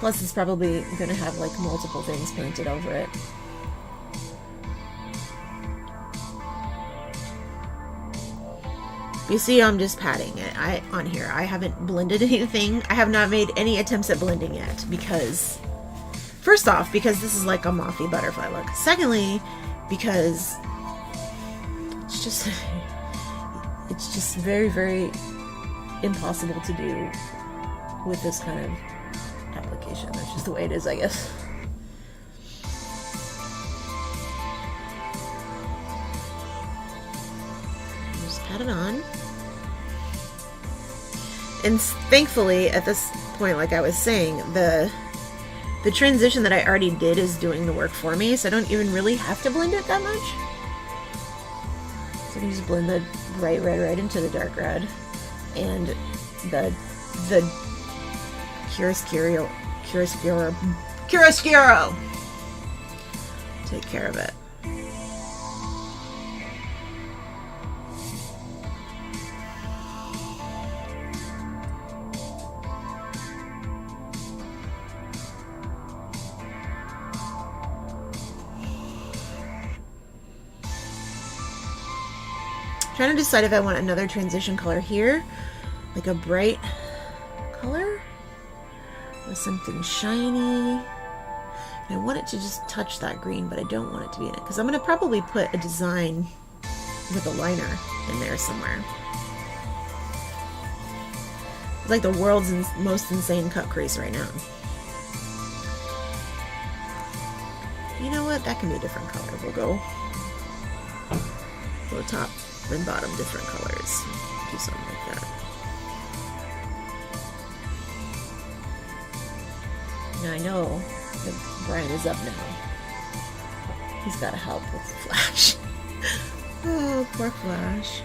Plus, it's probably going to have like multiple things painted over it. You see, I'm just patting it on here. I haven't blended anything. I have not made any attempts at blending yet because, first off, because this is like a mothy butterfly look. Secondly, because it's just very, very impossible to do with this kind of application. That's just the way it is, I guess. Just pat it on. And thankfully, at this point, like I was saying, the transition that I already did is doing the work for me, so I don't even really have to blend it that much. So I can just blend the bright red right into the dark red, and the chiaroscuro take care of it. Trying to decide if I want another transition color here, like a bright color with something shiny. And I want it to just touch that green, but I don't want it to be in it because I'm going to probably put a design with a liner in there somewhere. It's like the world's most insane cut crease right now. You know what? That can be a different color. We'll go top and bottom different colors. Do something like that. Now I know that Brian is up now. He's got to help with Flash. Oh, poor Flash.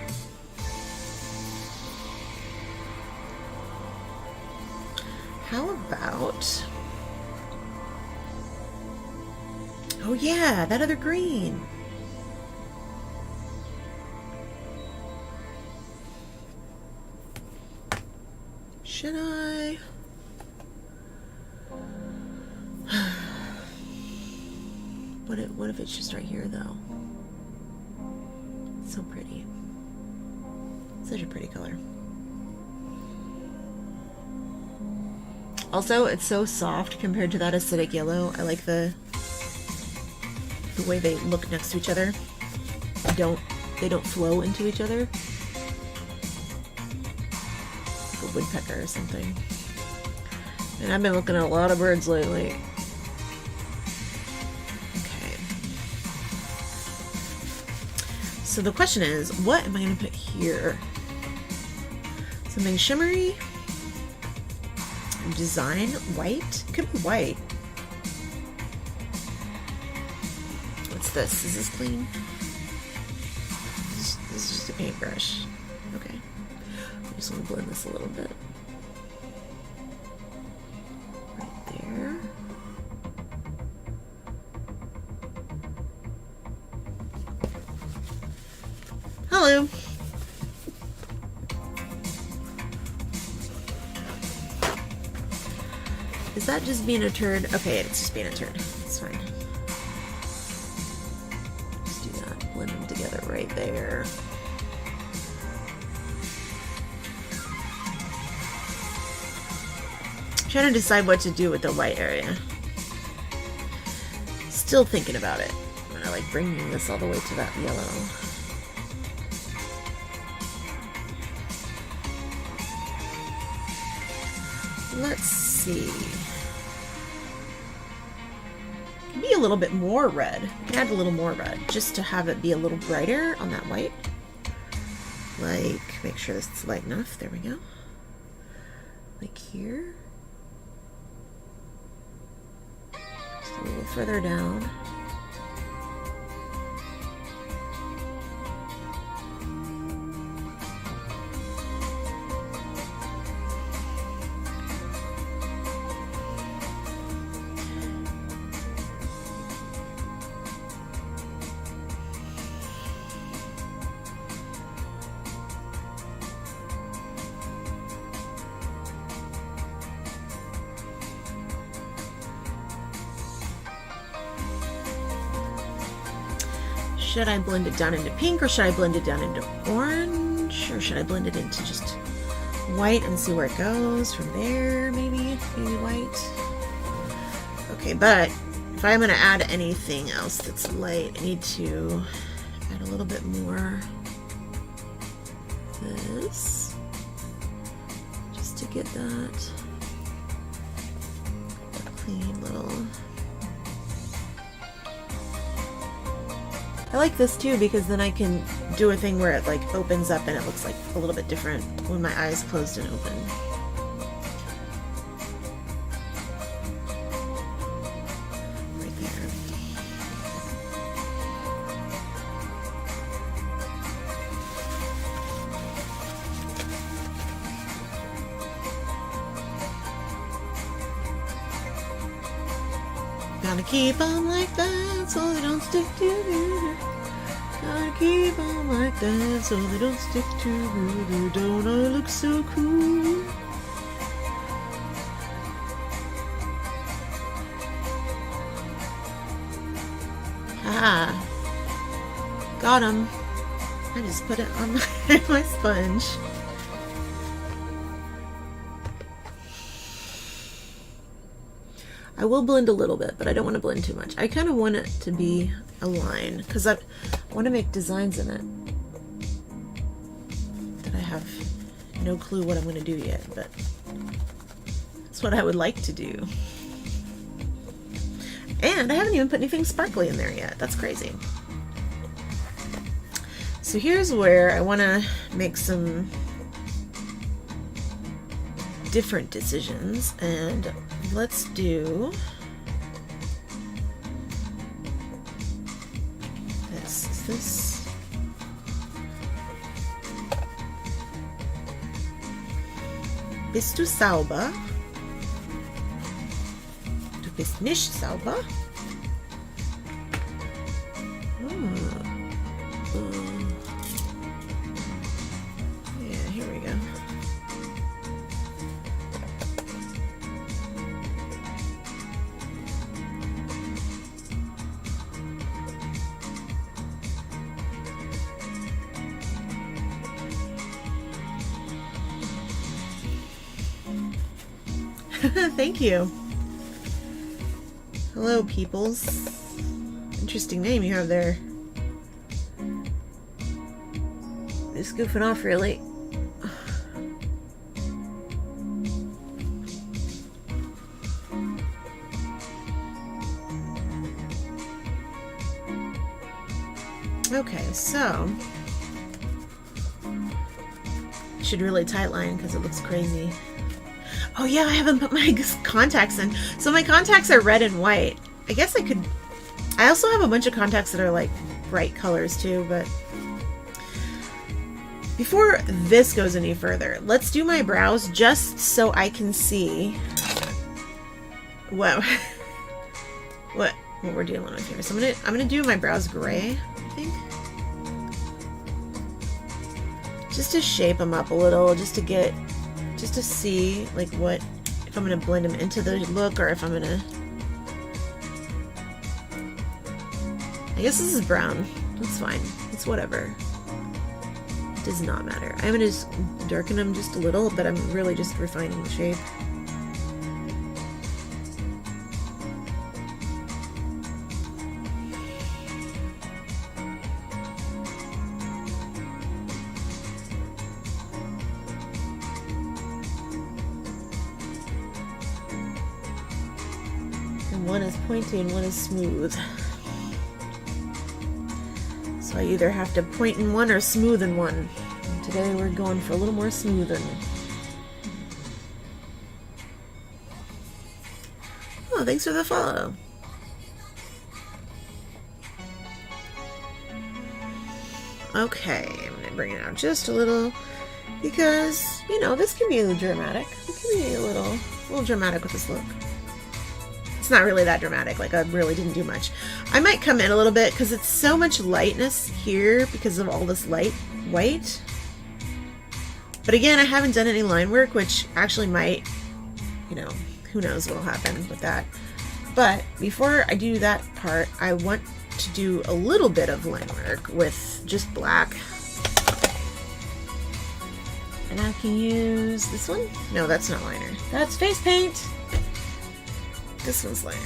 How about... Oh yeah, that other green. Should I? What if it's just right here though? It's so pretty. Such a pretty color. Also, it's so soft compared to that acidic yellow. I like the way they look next to each other. They don't flow into each other. Like a woodpecker or something. And I've been looking at a lot of birds lately. Okay. So the question is, what am I going to put here? Something shimmery? Design? White? Could be white. What's this? Is this clean? This is just a paintbrush. Okay. I just want to blend this a little bit. Right there. Hello. Is that just being a turd? Okay, it's just being a turd. It's fine. Just do that. Blend them together right there. I'm trying to decide what to do with the white area. Still thinking about it. I'm gonna like bringing this all the way to that yellow. Let's see. Be a little bit more red. Add a little more red just to have it be a little brighter on that white. Like, make sure this is light enough. There we go. Like here. Just a little further down. Should I blend it down into pink, or should I blend it down into orange, or should I blend it into just white and see where it goes from there? Maybe white. Okay, but if I'm going to add anything else that's light, I need to add a little bit more of this just to get that clean little... I like this too because then I can do a thing where it like opens up and it looks like a little bit different when my eyes closed and open. Right there. Gotta keep them like that so they don't stick together. Gotta keep them like that so they don't stick together. Don't I look so cool? Ah, got him. I just put it on my sponge. I will blend a little bit, but I don't want to blend too much. I kind of want it to be a line because I want to make designs in it that I have no clue what I'm going to do yet, but that's what I would like to do. And I haven't even put anything sparkly in there yet. That's crazy. So here's where I want to make some different decisions, and let's do this. Is this? Bist du sauber? Du bist nicht sauber? Yeah, here we go. Thank you. Hello, peoples. Interesting name you have there. Just goofing off, really. Okay, so should really tight line because it looks crazy. Oh yeah, I haven't put my contacts in. So my contacts are red and white. I guess I could... I also have a bunch of contacts that are like bright colors too, but... Before this goes any further, let's do my brows just so I can see what we're dealing with here. So I'm gonna do my brows gray, I think. Just to shape them up a little, just to see like what, if I'm gonna blend them into the look or if I'm gonna... I guess this is brown. That's fine. It's whatever. It does not matter. I'm gonna just darken them just a little, but I'm really just refining the shape. One is pointy and one is smooth. So I either have to point in one or smooth in one. And today we're going for a little more smoothing. Oh, thanks for the follow. Okay, I'm gonna bring it out just a little because, you know, this can be a little dramatic. It can be a little dramatic with this look. It's not really that dramatic, like I really didn't do much. I might come in a little bit because it's so much lightness here because of all this light white. But again, I haven't done any line work, which actually might, you know, who knows what'll happen with that. But before I do that part, I want to do a little bit of line work with just black. And I can use this one. No, that's not liner. That's face paint. This one's liner.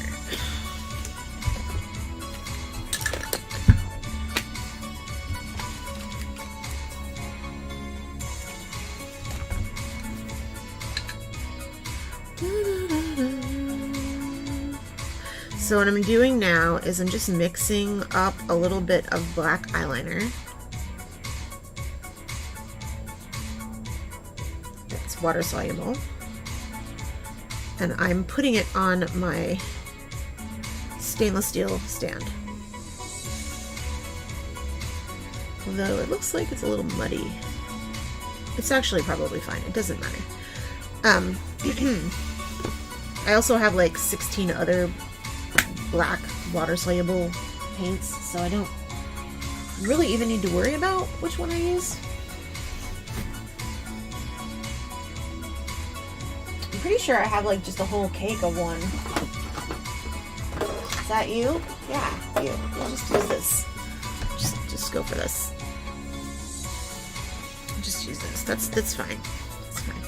So what I'm doing now is I'm just mixing up a little bit of black eyeliner. It's water soluble. And I'm putting it on my stainless steel stand. Although it looks like it's a little muddy. It's actually probably fine. It doesn't matter. I also have like 16 other black water-soluble paints, so I don't really even need to worry about which one I use. I'm pretty sure I have like just a whole cake of one. Is that you? Yeah, you. We'll just use this. Just go for this. Just use this. That's fine. That's fine.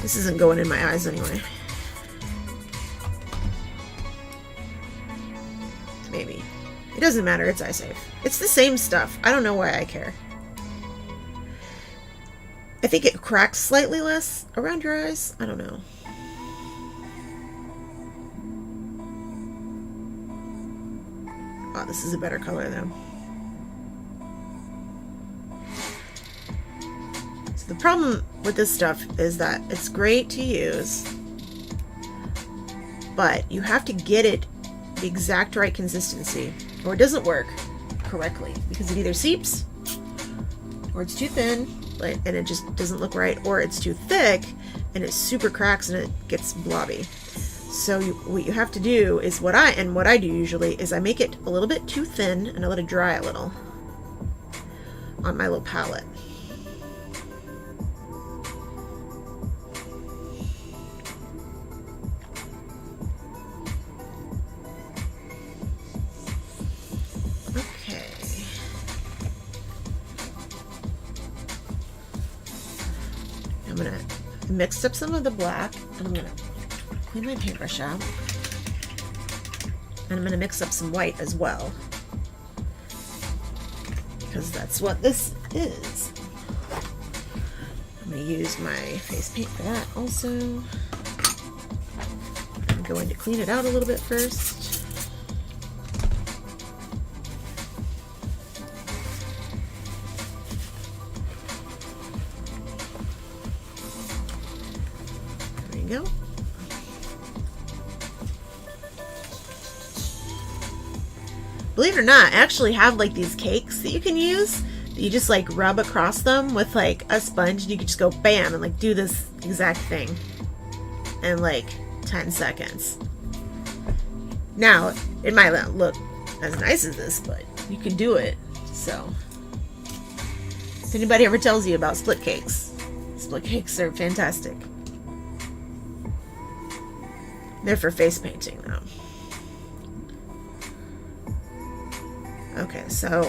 This isn't going in my eyes anyway. Maybe. It doesn't matter. It's eye safe. It's the same stuff. I don't know why I care. I think it cracks slightly less around your eyes. I don't know. Oh, this is a better color though. So the problem with this stuff is that it's great to use, but you have to get it the exact right consistency or it doesn't work correctly because it either seeps or it's too thin and it just doesn't look right, or it's too thick and it super cracks and it gets blobby. So what you have to do is what I do usually is I make it a little bit too thin and I let it dry a little on my little palette. Okay. I'm gonna mix up some of the black and I'm gonna clean my paintbrush out, and I'm going to mix up some white as well because that's what this is. I'm going to use my face paint for that also. I'm going to clean it out a little bit first. There you go. Believe it or not, I actually have like these cakes that you can use. That you just like rub across them with like a sponge and you can just go bam and like do this exact thing in like 10 seconds. Now, it might not look as nice as this, but you can do it. So, if anybody ever tells you about split cakes are fantastic. They're for face painting though. Okay, so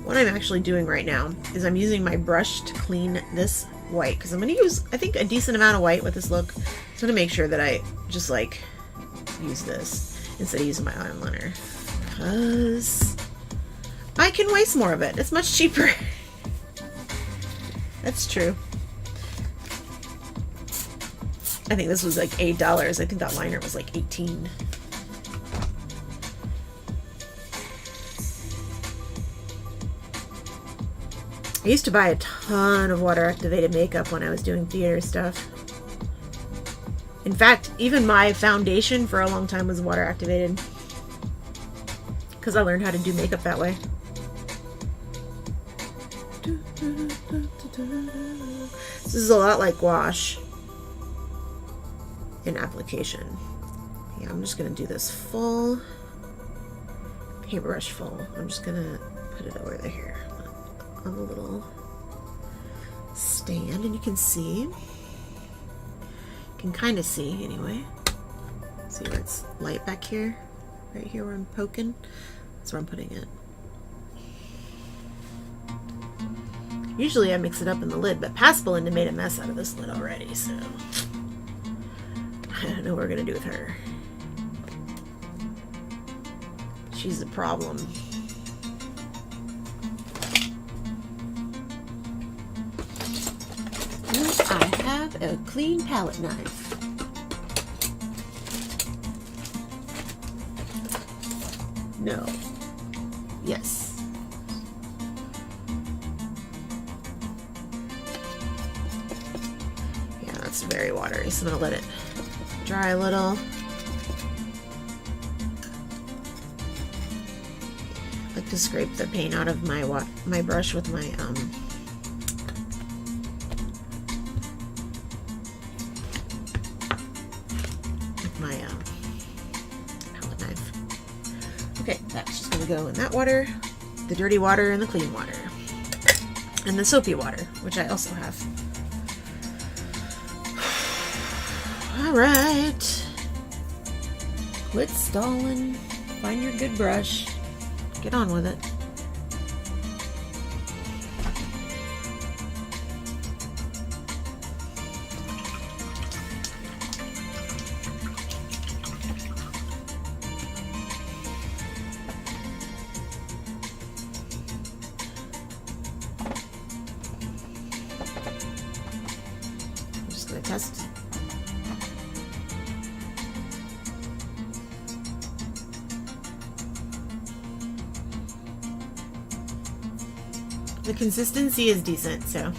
what I'm actually doing right now is I'm using my brush to clean this white because I'm going to use, I think, a decent amount of white with this look. So I'm going to make sure that I just like use this instead of using my eyeliner because I can waste more of it. It's much cheaper. That's true. I think this was like $8. I think that liner was like $18. I used to buy a ton of water-activated makeup when I was doing theater stuff. In fact, even my foundation for a long time was water-activated because I learned how to do makeup that way. This is a lot like gouache in application. Yeah, I'm just going to do this full paintbrush full. I'm just going to put it over here on the little stand, and you can see, you can kind of see anyway. See where it's light back here? Right here where I'm poking? That's where I'm putting it. Usually I mix it up in the lid, but Past Belinda made a mess out of this lid already, so I don't know what we're gonna do with her. She's a problem. I have a clean palette knife. No. Yes. Yeah, that's very watery, so I'm gonna let it dry a little. I like to scrape the paint out of my brush with my Okay, that's just gonna go in that water, the dirty water and the clean water. And the soapy water, which I also have. Alright. Quit stalling. Find your good brush. Get on with it. I'm just going to test. The consistency is decent, so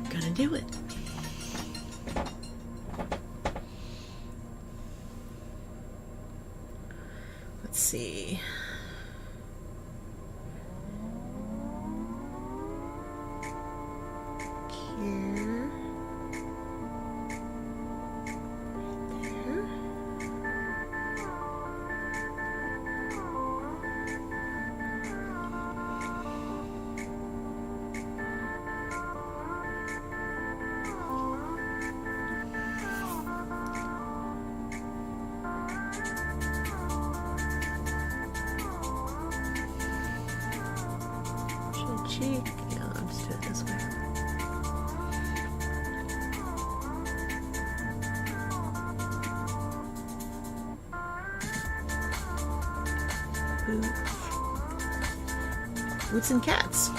gonna do it. Let's see. Here. Cheek. Yeah, I'll just do it this way. Boots and cats.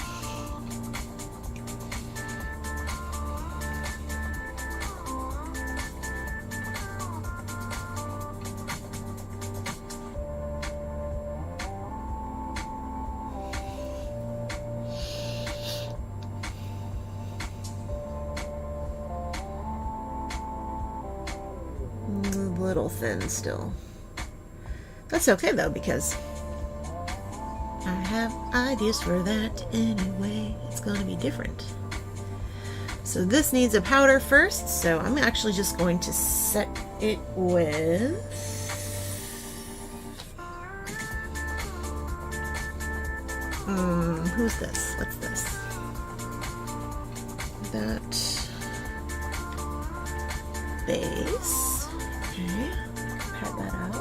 A little thin still. That's okay though, because I have ideas for that anyway. It's going to be different. So this needs a powder first, so I'm actually just going to set it with who's this? What's this? That base. Okay, pat that out.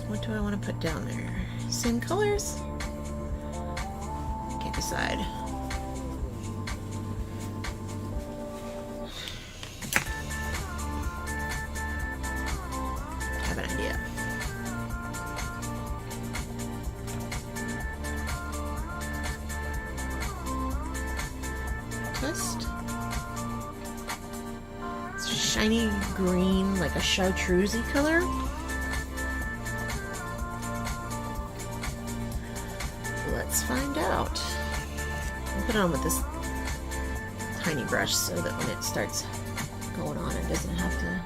What do I want to put down there? Same colors? Can't decide. Have an idea. Test. It's shiny green, like a chartreusey color. Let's find out. I'll put it on with this tiny brush so that when it starts going on, it doesn't have to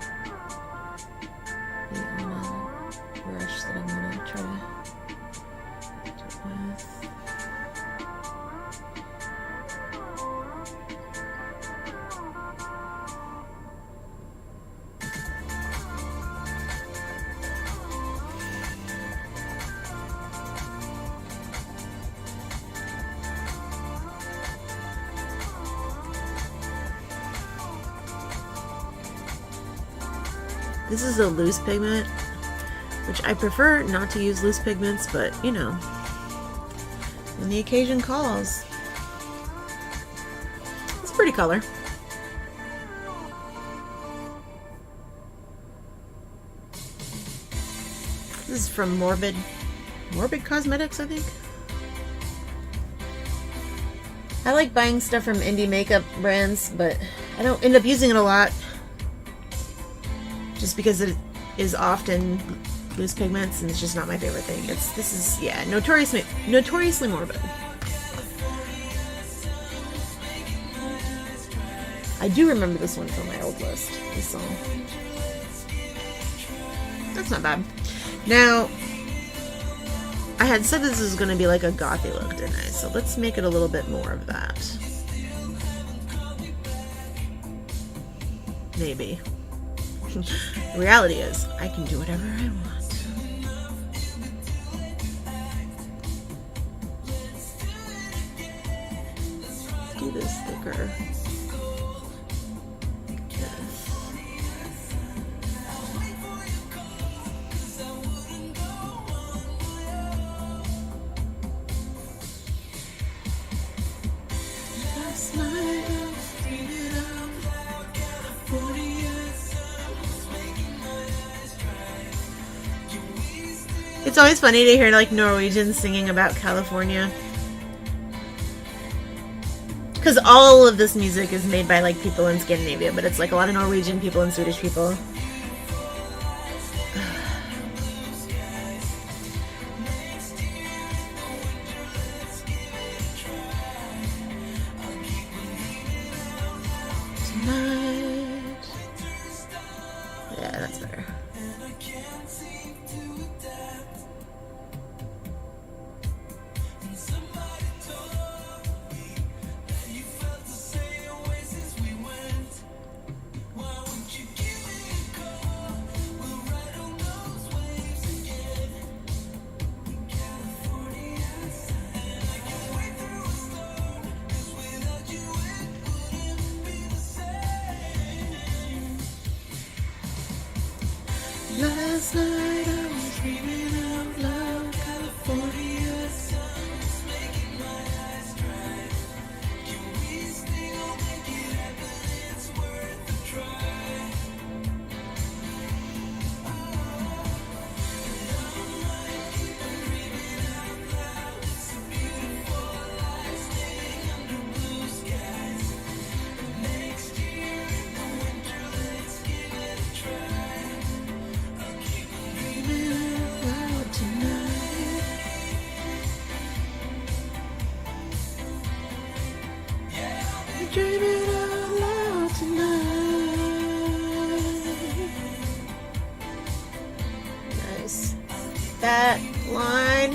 be on a brush that I'm going to try to do it with. This is a loose pigment, which I prefer not to use loose pigments, but you know, when the occasion calls. It's a pretty color. This is from Morbid Cosmetics, I think. I like buying stuff from indie makeup brands, but I don't end up using it a lot. Just because it is often loose pigments and it's just not my favorite thing. This is yeah, notoriously morbid. I do remember this one from my old list, this song. That's not bad. Now, I had said this was going to be like a gothy look, didn't I? So let's make it a little bit more of that. Maybe. The reality is, I can do whatever I want. Do this thicker. It's always funny to hear like Norwegians singing about California, because all of this music is made by like people in Scandinavia, but it's like a lot of Norwegian people and Swedish people. Yeah, that's better. Last night I was dreaming out loud, California sun is making my eyes dry. Can we still make it happen? It's worth a try. All night keep on dreaming out loud. It's a beautiful life, staying under blue skies. Next year in the winter, let's give it a try. Dreaming out loud tonight. Nice. That line.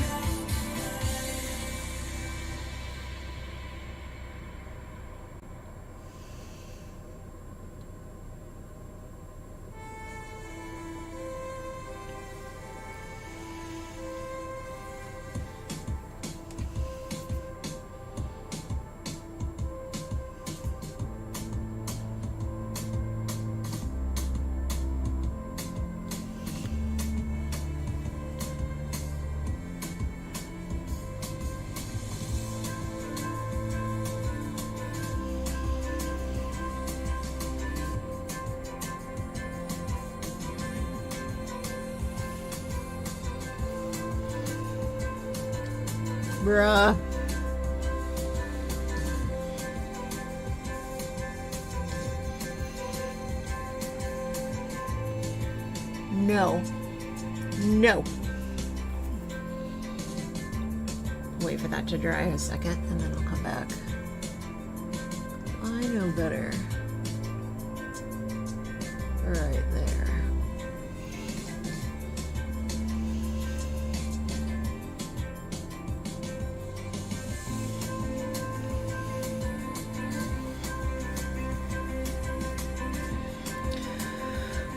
Bruh. No. No. Wait for that to dry a second and then I'll come back. I know better. Right there.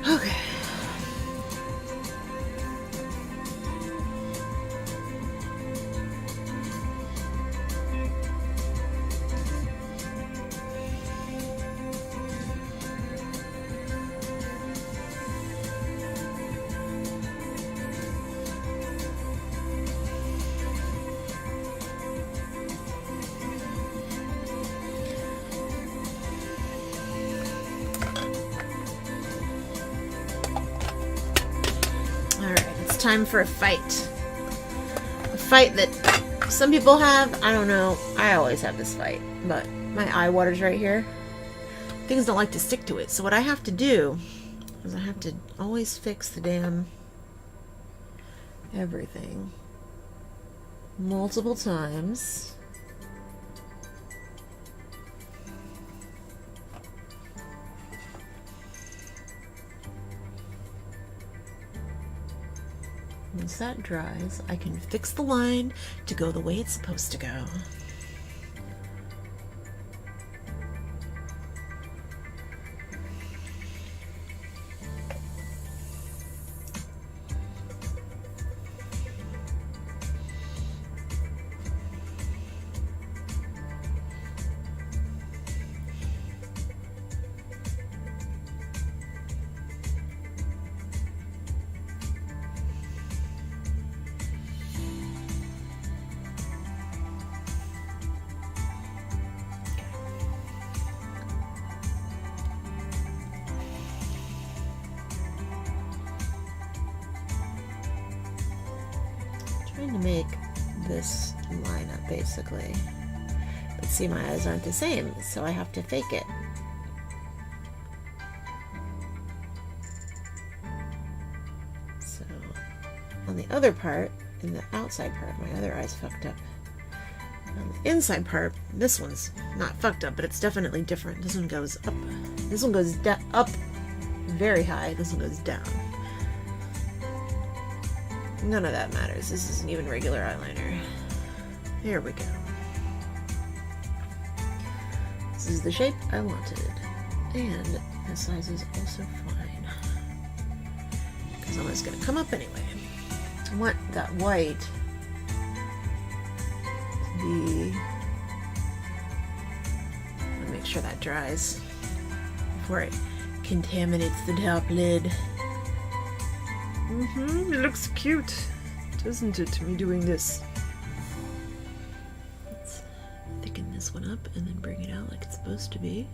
Okay. Time for a fight. A fight that some people have. I don't know. I always have this fight, but my eye water's right here. Things don't like to stick to it. So what I have to do is I have to always fix the damn everything multiple times. Once that dries, I can fix the line to go the way it's supposed to go. Trying to make this line up basically, but see, my eyes aren't the same, so I have to fake it. So on the other part, in the outside part, my other eye's fucked up. On the inside part, this one's not fucked up, but it's definitely different. This one goes up. This one goes up very high. This one goes down. None of that matters. This isn't even regular eyeliner. There we go. This is the shape I wanted. And the size is also fine, because I'm just going to come up anyway. I want that white to be... I'm going to make sure that dries before it contaminates the top lid. It looks cute, doesn't it, me doing this? Let's thicken this one up and then bring it out like it's supposed to be.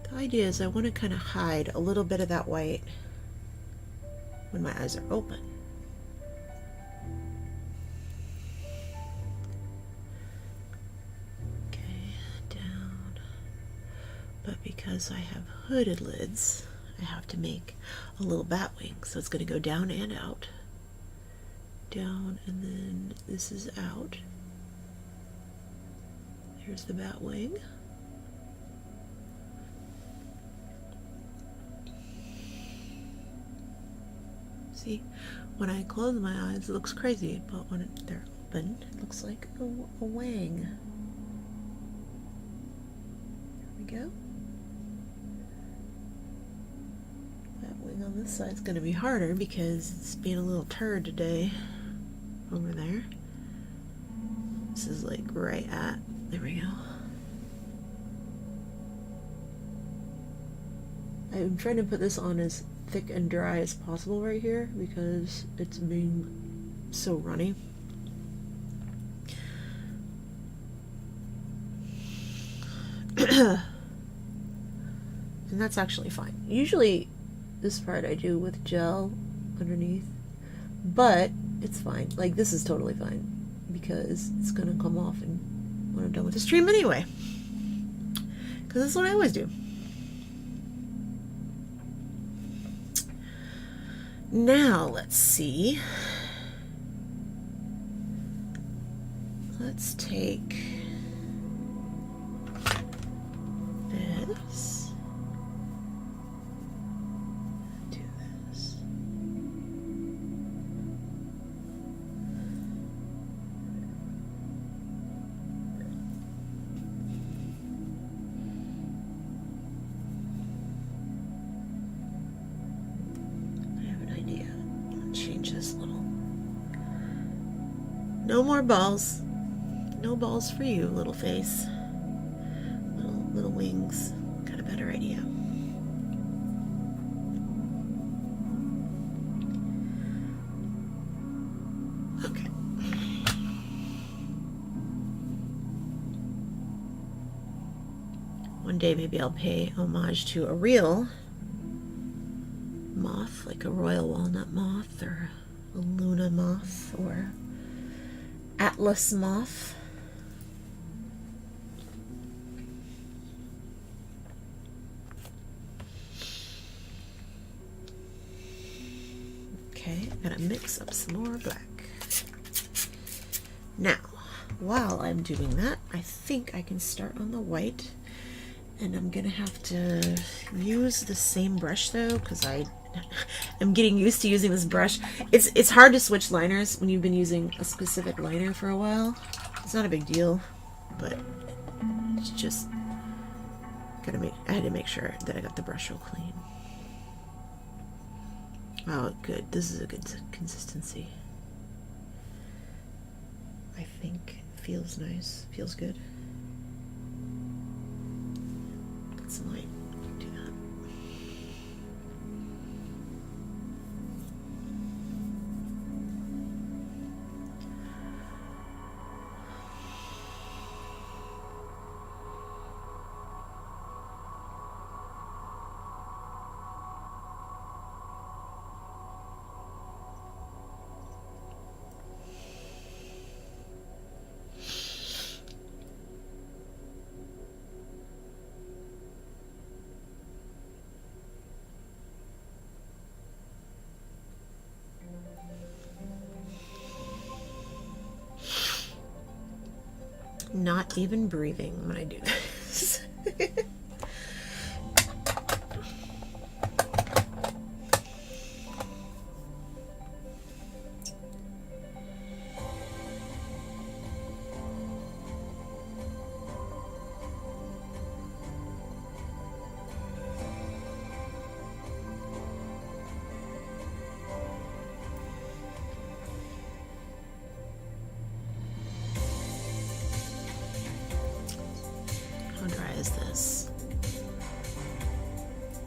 The idea is I want to kind of hide a little bit of that white when my eyes are open. Okay, down. But because I have hooded lids, I have to make a little bat wing, so it's going to go down and out. Down, and then this is out. Here's the bat wing. See, when I close my eyes, it looks crazy, but when they're open, it looks like a wing. There we go. On this side is going to be harder because it's being a little turd today over there. This is like right at, there we go. I'm trying to put this on as thick and dry as possible right here because it's being so runny. And that's actually fine. Usually this part I do with gel underneath, but it's fine. Like, this is totally fine because it's gonna come off and when I'm done with the stream anyway, because that's what I always do. Now let's see, let's take this. No more balls. No balls for you, little face. Little wings. Got a better idea. Okay. One day maybe I'll pay homage to a real moth, like a royal walnut moth or a Luna moth or Atlas moth. Okay, gotta mix up some more black. Now, while I'm doing that, I think I can start on the white, and I'm gonna have to use the same brush though, because I I'm getting used to using this brush. It's hard to switch liners when you've been using a specific liner for a while. It's not a big deal, but it's just I had to make sure that I got the brush real clean. Oh, good. This is a good consistency. I think it feels nice. Feels good. Put some light. Do that. Not even breathing when I do this. How dry is this?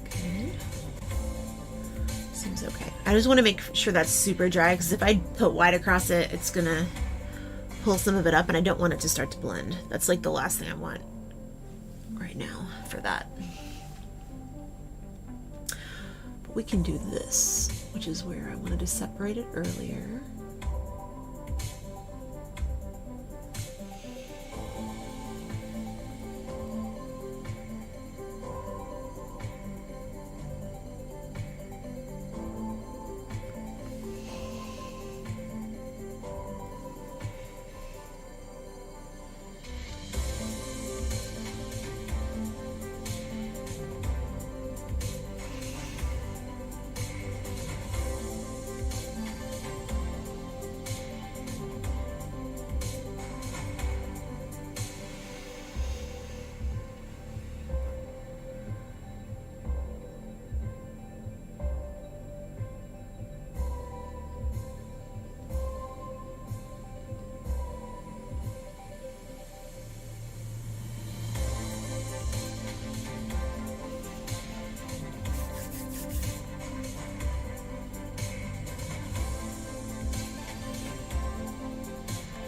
Okay. Seems okay. I just want to make sure that's super dry, because if I put white across it, it's gonna pull some of it up, and I don't want it to start to blend. That's like the last thing I want right now for that. But we can do this, which is where I wanted to separate it earlier.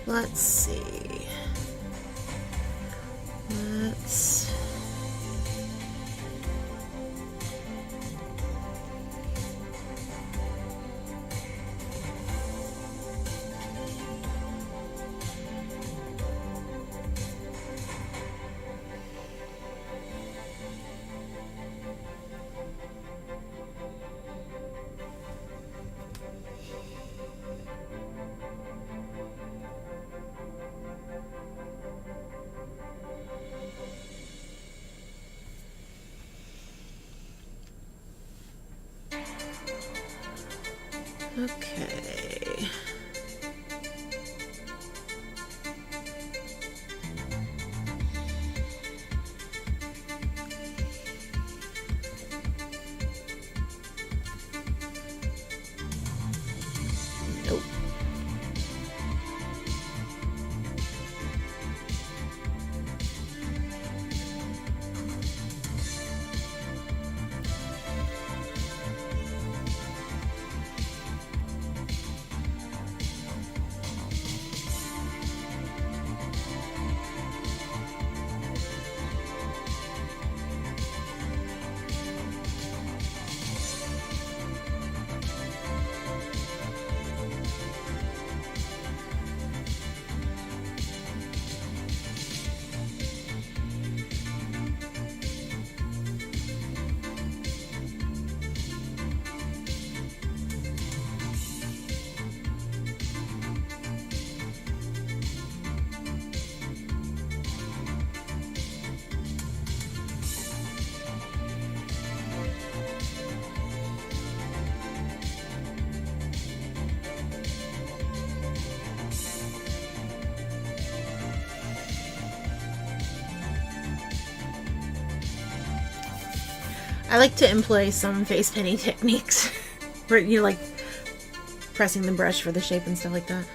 Let's see. Let's... Okay. Nope. I like to employ some face painting techniques where you like pressing the brush for the shape and stuff like that.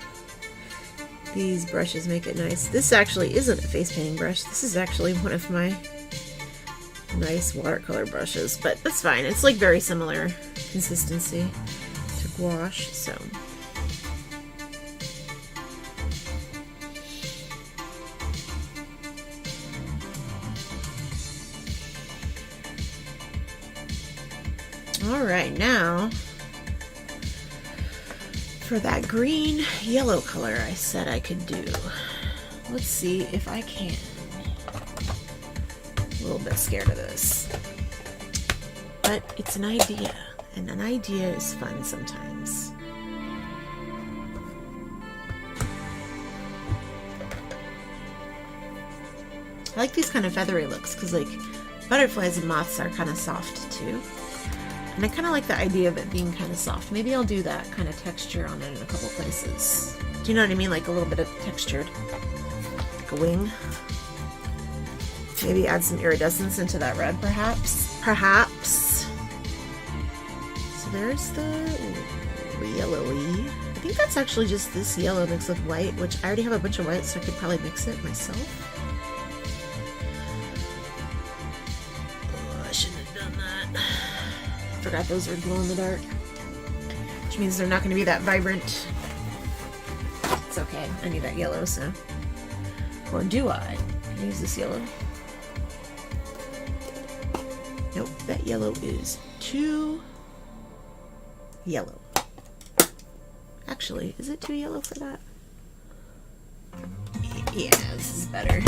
These brushes make it nice. This actually isn't a face painting brush. This is actually one of my nice watercolor brushes, but that's fine. It's like very similar consistency to gouache, so. All right, now for that green yellow color I said I could do. Let's see if I can. A little bit scared of this, but it's an idea, and an idea is fun sometimes. I like these kind of feathery looks because like butterflies and moths are kind of soft too. And I kind of like the idea of it being kind of soft. Maybe I'll do that kind of texture on it in a couple places. Do you know what I mean? Like a little bit of textured, like a wing. Maybe add some iridescence into that red, perhaps. Perhaps. So there's the yellowy. I think that's actually just this yellow mixed with white, which I already have a bunch of white, so I could probably mix it myself. Oh, I shouldn't have done that. Forgot those are glow in the dark, which means they're not going to be that vibrant. It's okay. I need that yellow, so. Or do I? Can I use this yellow? Nope, that yellow is too yellow. Actually, is it too yellow for that? Yeah, this is better.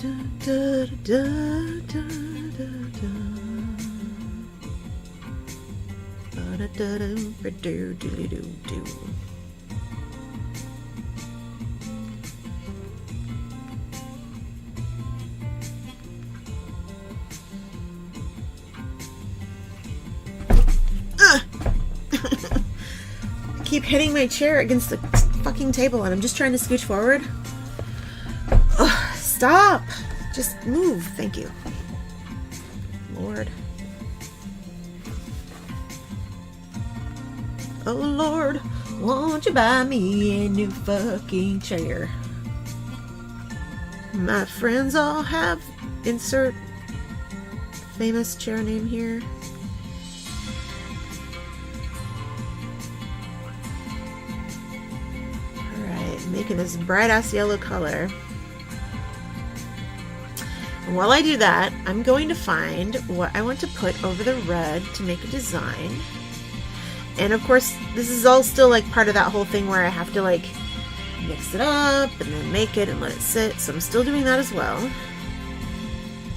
Da, da, da, da, da, da. Da, da, da, da, do, do, do, do. Keep hitting my chair against the fucking table and I'm just trying to scooch forward. Ugh, stop! Just move, thank you. Lord. Oh Lord, won't you buy me a new fucking chair? My friends all have insert famous chair name here. Alright, making this bright ass yellow color. And while I do that, I'm going to find what I want to put over the red to make a design. And of course, this is all still like part of that whole thing where I have to like mix it up and then make it and let it sit. So I'm still doing that as well.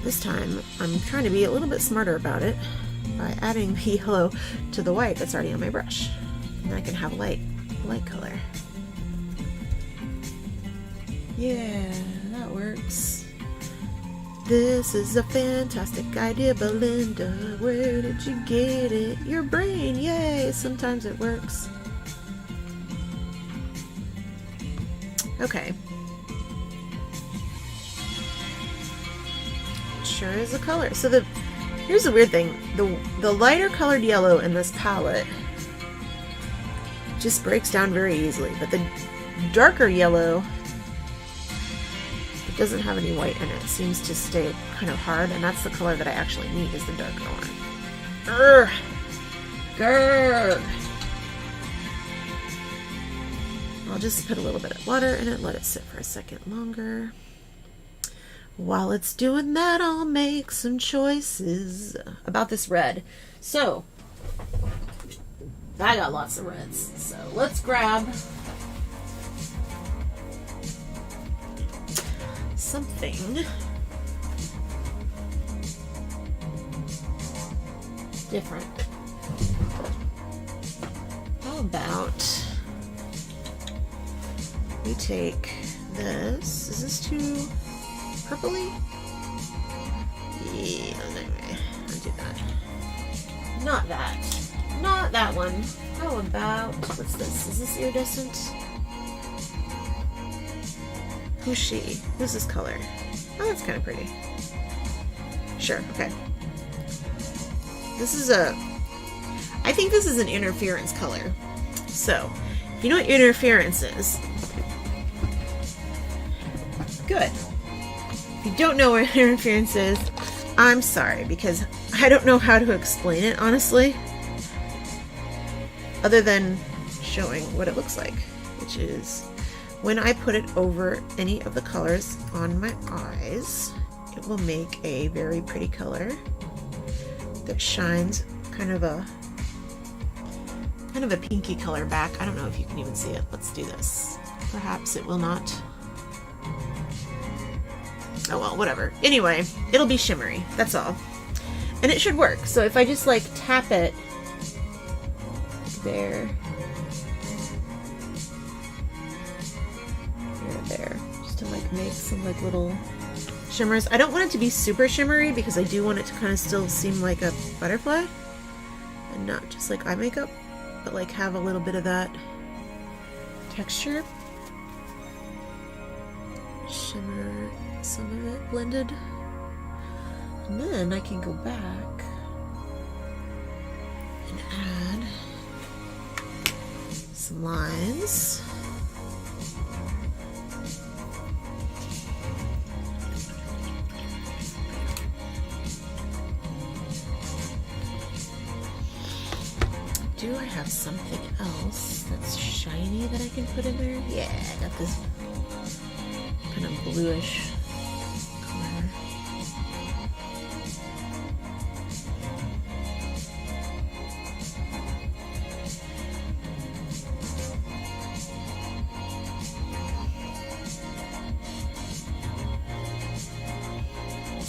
This time, I'm trying to be a little bit smarter about it by adding the yellow to the white that's already on my brush. And I can have a light color. Yeah, that works. This is a fantastic idea, Belinda. Where did you get it? Your brain, yay! Sometimes it works. Okay. Sure is a color. So here's the weird thing. The lighter colored yellow in this palette just breaks down very easily, but the darker yellow, it doesn't have any white in it. It seems to stay kind of hard, and that's the color that I actually need, is the darker one. Grr! Grr! I'll just put a little bit of water in it, let it sit for a second longer. While it's doing that, I'll make some choices about this red. So, I got lots of reds, so let's grab something different. How about we take this? Is this too purpley? Yeah, I'll do that. Not that. Not that one. How about, what's this? Is this iridescent? Who's she? Who's this color? Oh, that's kind of pretty. Sure, okay. This is I think this is an interference color. So, if you know what interference is, good. If you don't know what interference is, I'm sorry, because I don't know how to explain it, honestly. Other than showing what it looks like, which is when I put it over any of the colors on my eyes, it will make a very pretty color that shines kind of a pinky color back. I don't know if you can even see it. Let's do this. Perhaps it will not. Oh well, whatever. Anyway, it'll be shimmery. That's all. And it should work. So if I just like tap it there, there, just to like make some like little shimmers. I don't want it to be super shimmery because I do want it to kind of still seem like a butterfly and not just like eye makeup, but like have a little bit of that texture. Shimmer some of it blended, and then I can go back and add some lines. Do I have something else that's shiny that I can put in there? Yeah, I got this kind of bluish color.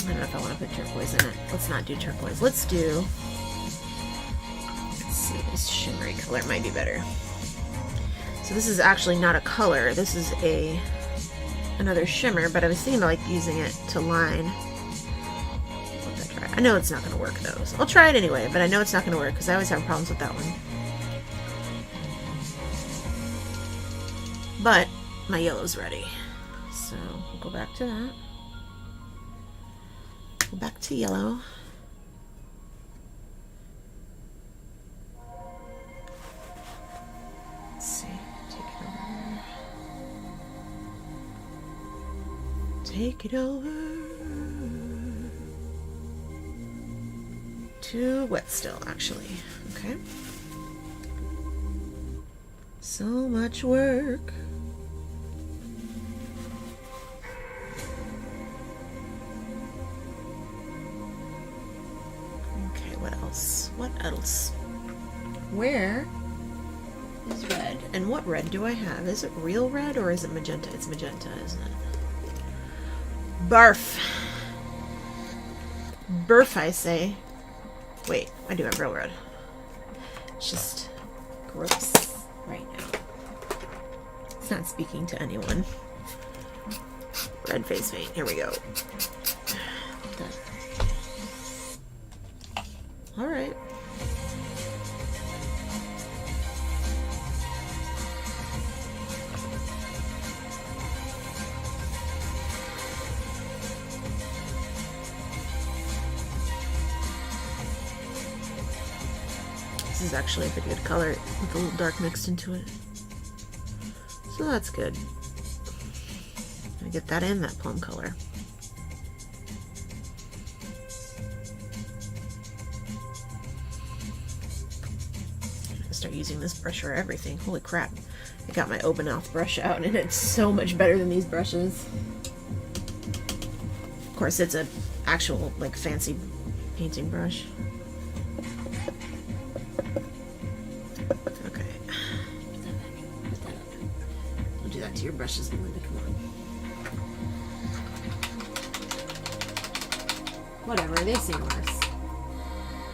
I don't know if I want to put turquoise in it. Let's not do turquoise. Let's do, let's see, this shimmery color might be better. So this is actually not a color. This is another shimmer, but I was thinking about like using it to line. Let that try. I know it's not going to work though, so I'll try it anyway, but I know it's not going to work because I always have problems with that one. But my yellow's ready. So we'll go back to that. Go back to yellow. Let's see. Take it over to wet still, actually. Okay. So much work. Okay, what else? What else? Where is red? And what red do I have? Is it real red or is it magenta? It's magenta, isn't it? Barf. Barf, I say. Wait, I do have real red. It's just gross right now. It's not speaking to anyone. Red face paint. Here we go. All right. This is actually a pretty good color with a little dark mixed into it. So that's good. I get that in that plum color. I'm gonna start using this brush for everything. Holy crap. I got my open mouth brush out and it's so much better than these brushes. Of course, it's an actual like fancy painting brush. To your brushes, Melinda, come on. Whatever, they've seen worse.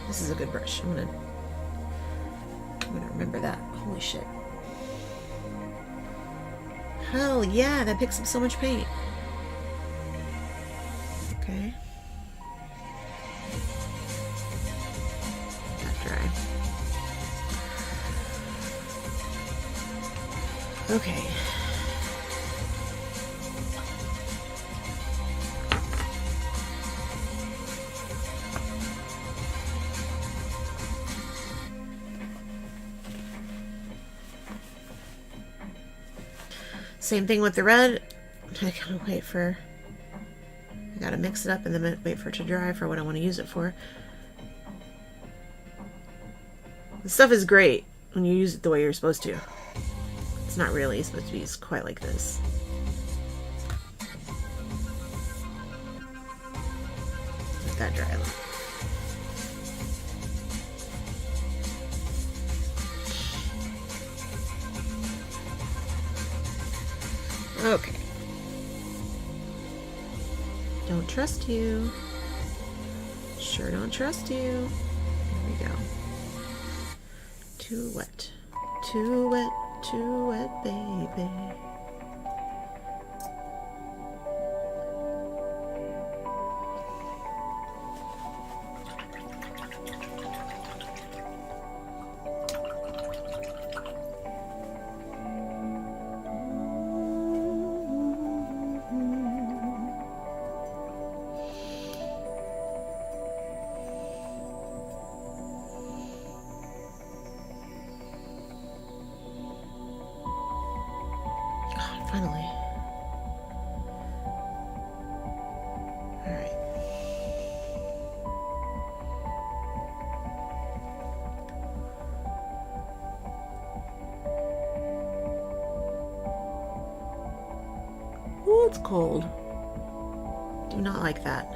This is a good brush. I'm gonna remember that. Holy shit. Hell yeah, that picks up so much paint. Okay. That dry. Okay. Same thing with the red. I gotta mix it up and then wait for it to dry for what I want to use it for. This stuff is great when you use it the way you're supposed to. It's not really supposed to be quite like this. Let that dry. Okay. Don't trust you. Sure don't trust you. Here we go. Too wet. Too wet, baby. Finally. Alright. Ooh, it's cold. Do not like that.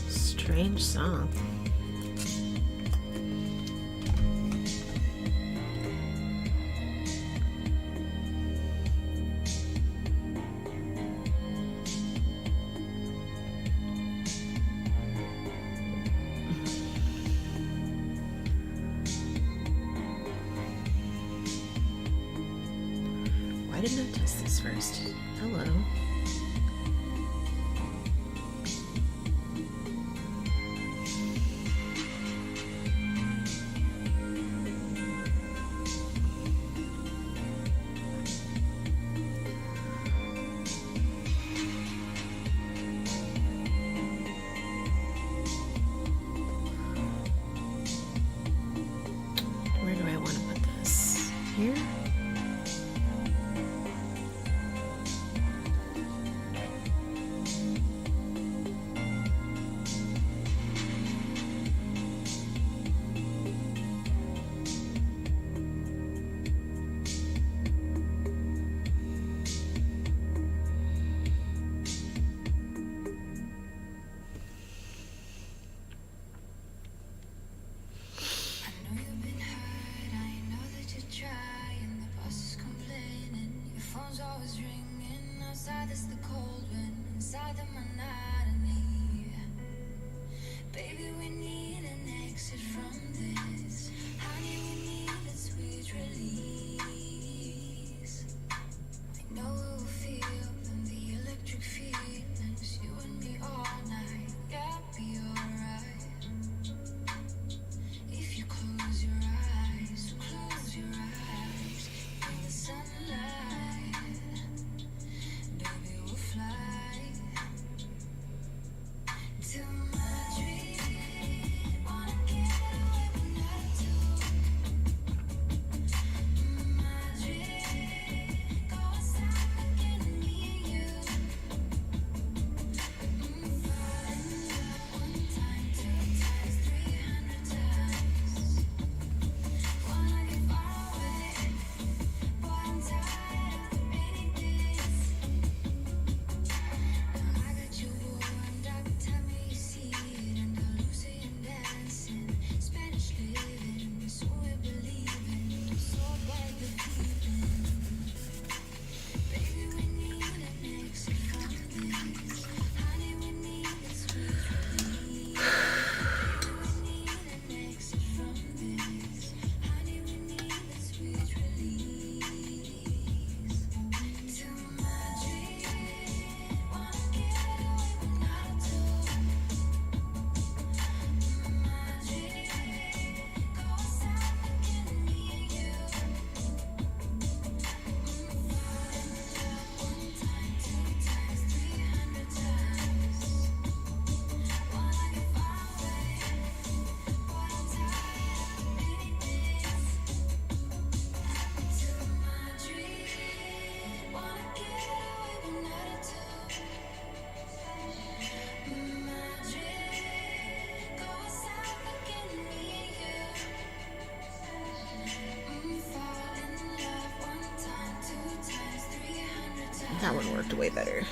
Strange song. Why didn't I test this first? Hello. Where do I want to put this? Here? That one worked way better.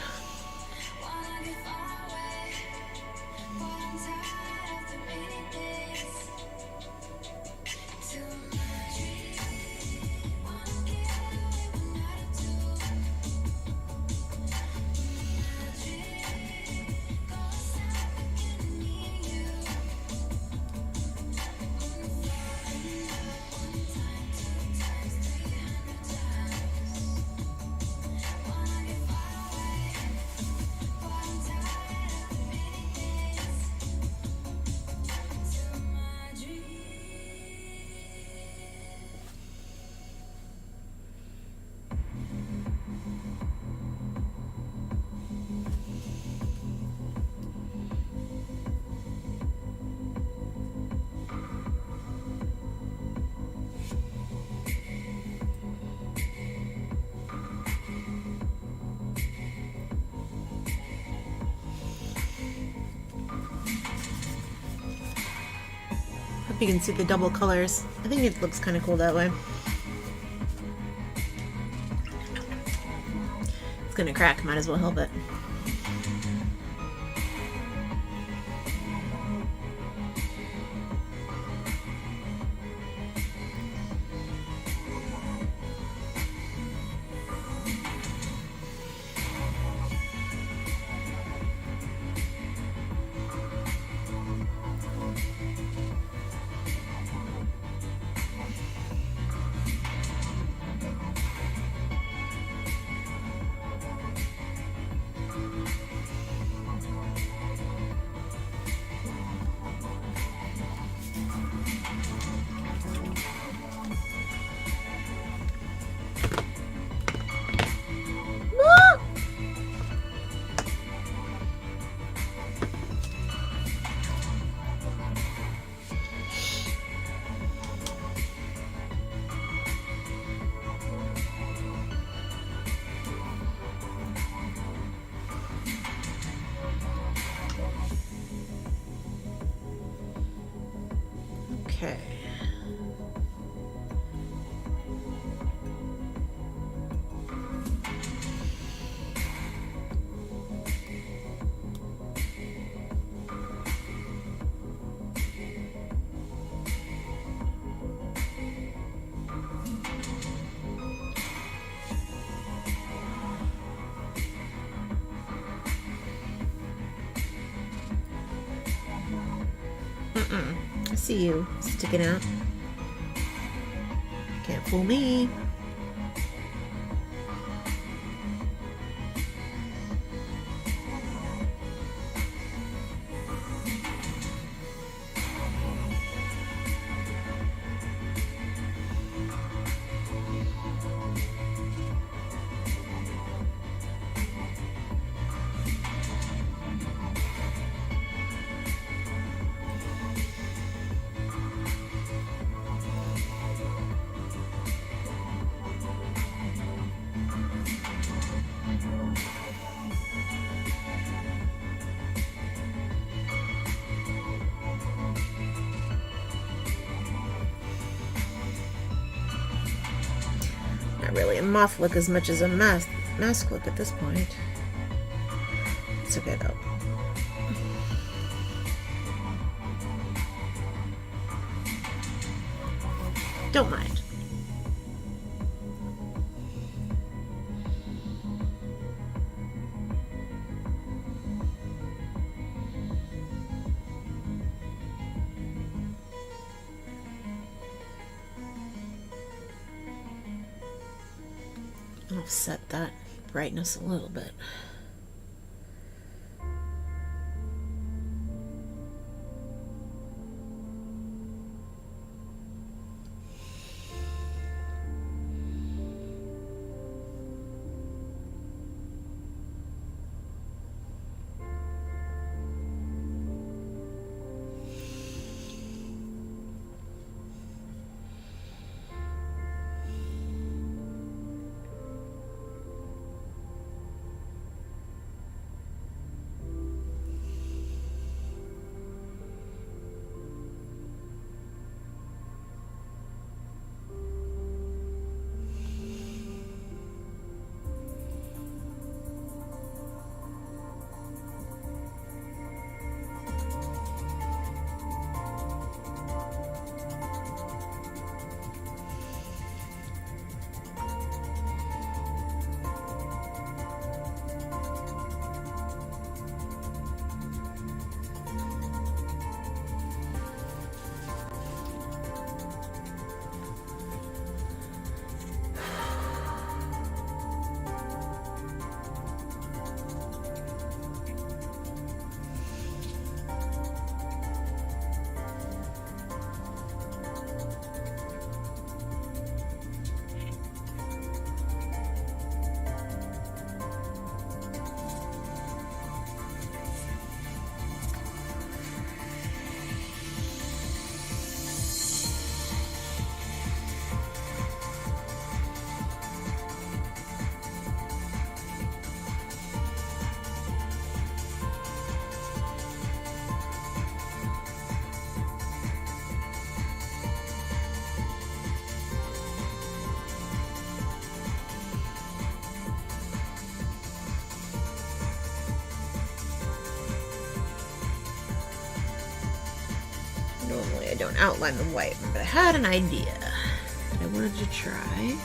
Hope you can see the double colors. I think it looks kind of cool that way. It's gonna crack, might as well help it. Okay. I see you sticking out. Can't fool me. Not really a moth look as much as a mask look at this point. It's okay though. Don't mind. I'll set that brightness a little bit. Normally I don't outline the white, but I had an idea that I wanted to try.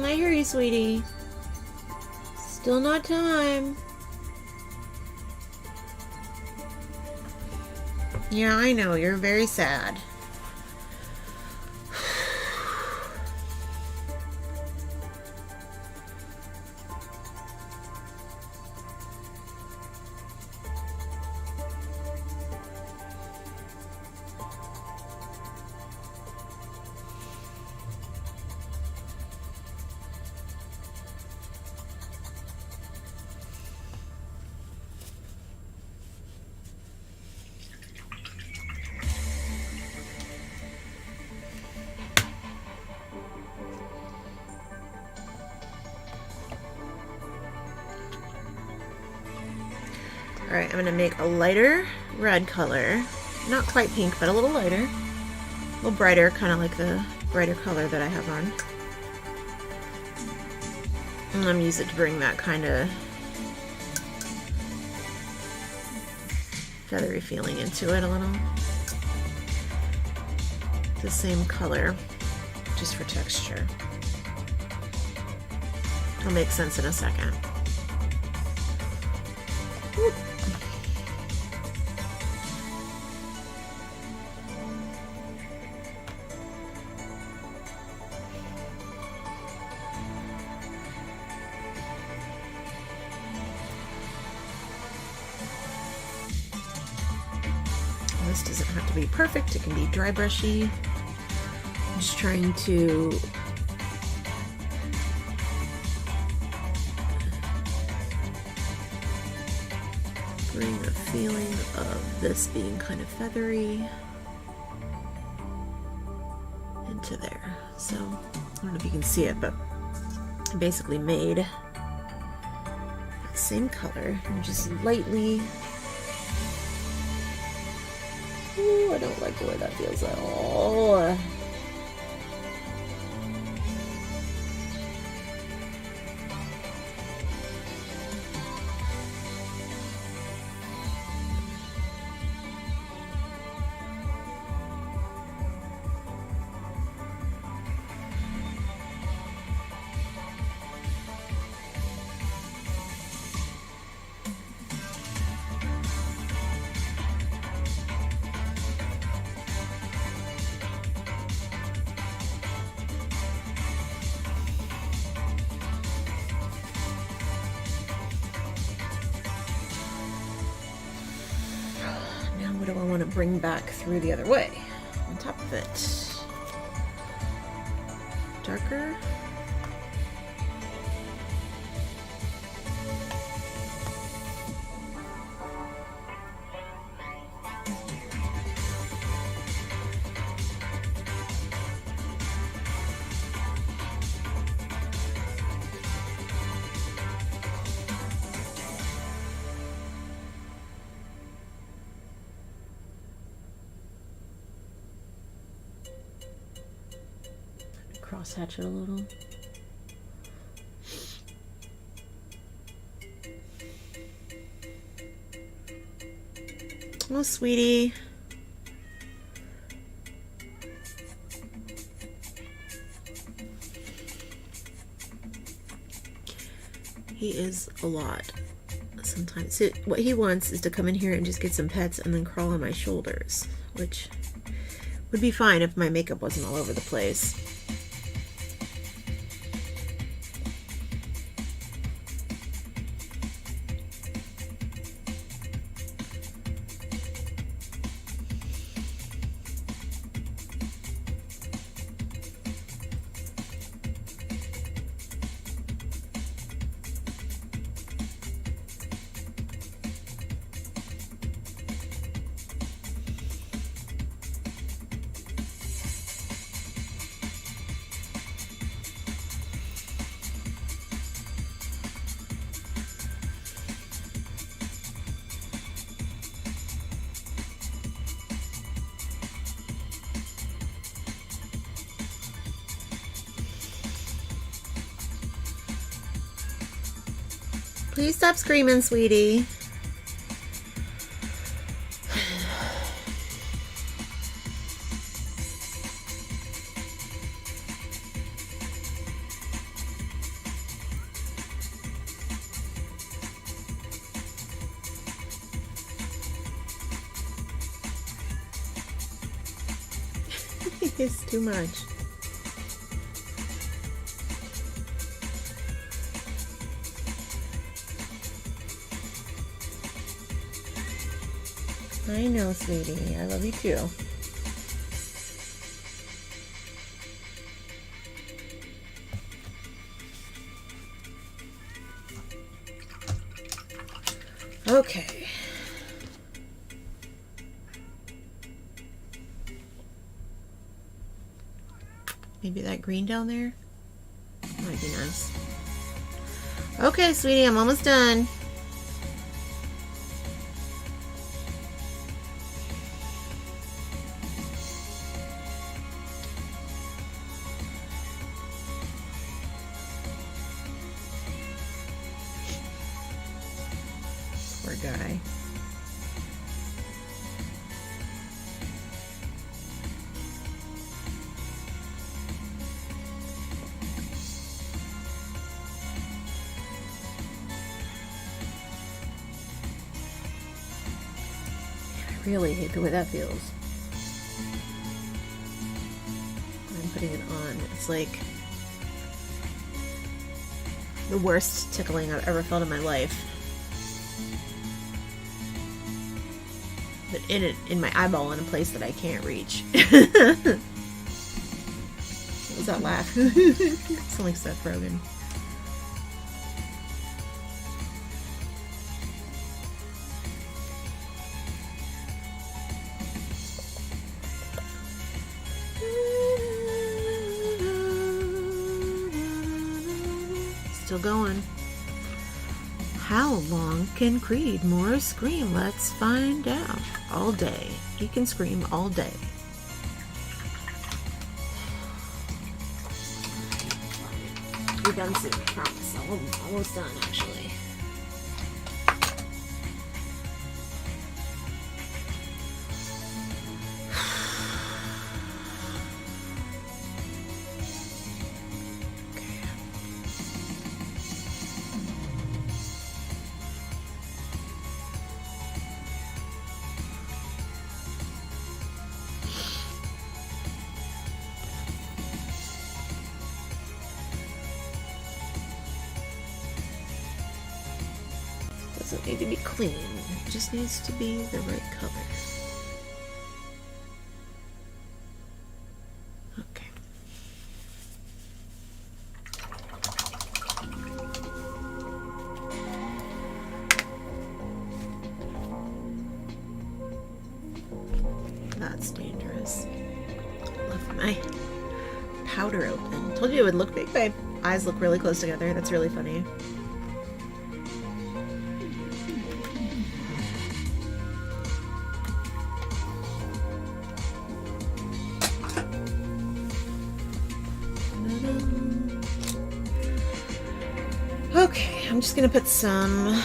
I hear you, sweetie. Still not time. Yeah, I know, you're very sad. Alright, I'm going to make a lighter red color. Not quite pink, but a little lighter. A little brighter, kind of like the brighter color that I have on. And I'm going to use it to bring that kind of feathery feeling into it a little. The same color, just for texture. It'll make sense in a second. Whoop. This doesn't have to be perfect, it can be dry brushy. I'm just trying to bring a feeling of this being kind of feathery into there. So, I don't know if you can see it, but I basically made the same color and just lightly. Ooh, I don't like the way that feels at all. What do I want to bring back through the other way? On top of it. Darker. Cross hatch it a little. Oh, sweetie. He is a lot sometimes. So what he wants is to come in here and just get some pets and then crawl on my shoulders, which would be fine if my makeup wasn't all over the place. Please stop screaming, sweetie. It's too much. I know, sweetie. I love you too. Okay. Maybe that green down there might be nice. Okay, sweetie, I'm almost done. guy. I really hate the way that feels. I'm putting it on. It's like the worst tickling I've ever felt in my life. But in my eyeball in a place that I can't reach. What was that laugh? It's like Seth Rogen. Still going. How long can Creed Moore scream? Let's find out. All day. He can scream all day. We're done soon, I promise. Almost done, actually. Doesn't need to be clean, it just needs to be the right color. Okay. That's dangerous. Left my powder open. Told you it would look big. My eyes look really close together. That's really funny. Okay, I'm just gonna put some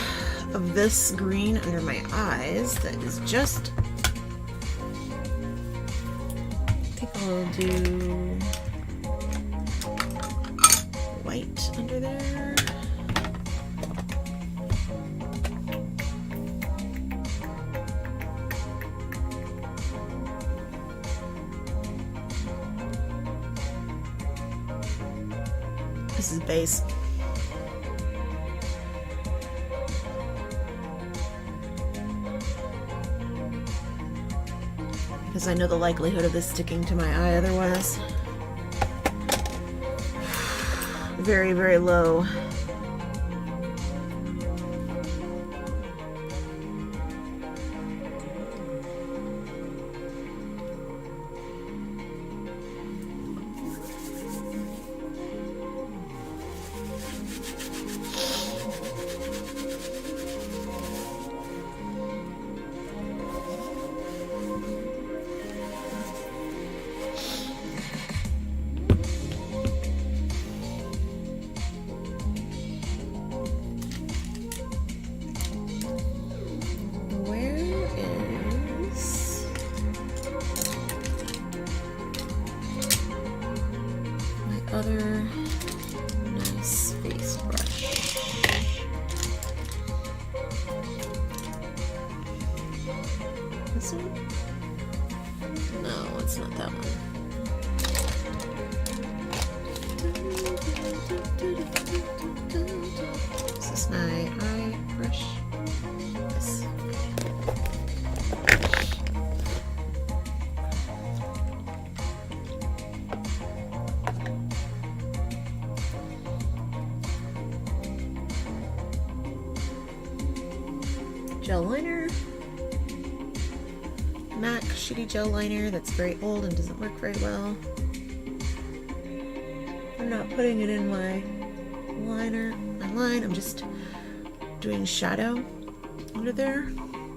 of this green under my eyes. That is just, I think I'll do white under there. This is base. Because I know the likelihood of this sticking to my eye otherwise. Very, very low. Other nice face brush. This one? No, it's not that one. Is this my eye brush? Yes. Gel liner. MAC shitty gel liner that's very old and doesn't work very well. I'm not putting it in my liner, my line. I'm just doing shadow under there.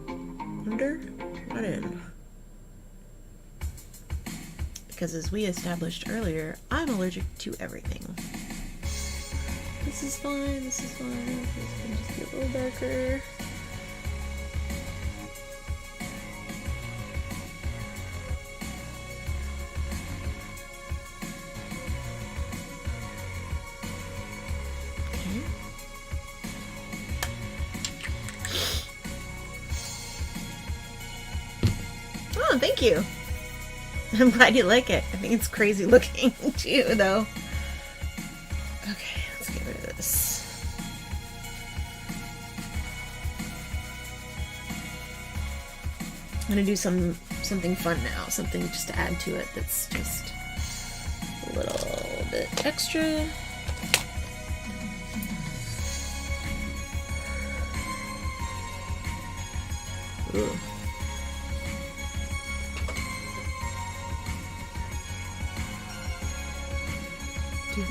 Under, not in. Because as we established earlier, I'm allergic to everything. This is fine, this is fine. This can just be a little darker. thank you. I'm glad you like it. I think it's crazy looking too, though. Okay, let's get rid of this. I'm gonna do something fun now, something just to add to it that's just a little bit extra. Ooh. Okay.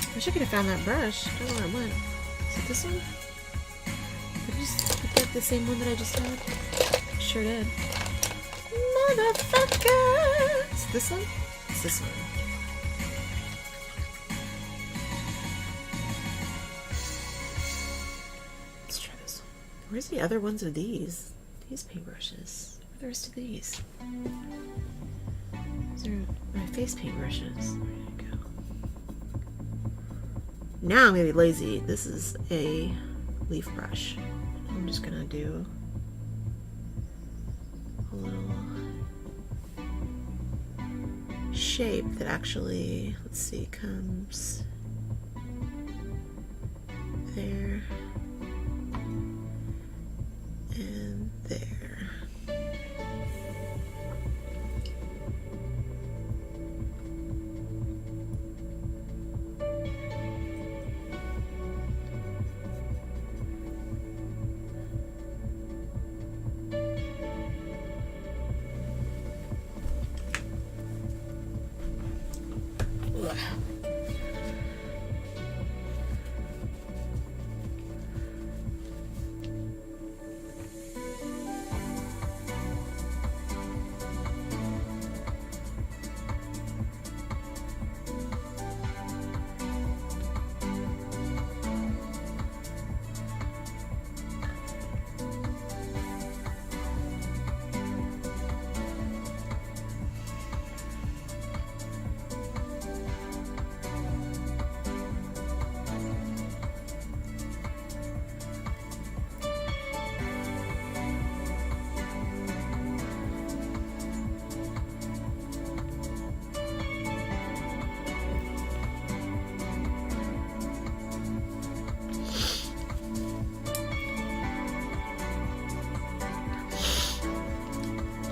I wish I could have found that brush. I don't know where it went. Is it this one? Did I just get the same one that I just had? Sure did. Motherfucker! Is it this one? It's this one. Let's try this one. Where's the other ones of these? These paintbrushes. Where are the rest of these? These are my face paintbrushes. Where did it go? Now I'm gonna be lazy. This is a leaf brush. I'm just gonna do a little shape that actually, let's see, comes there and there.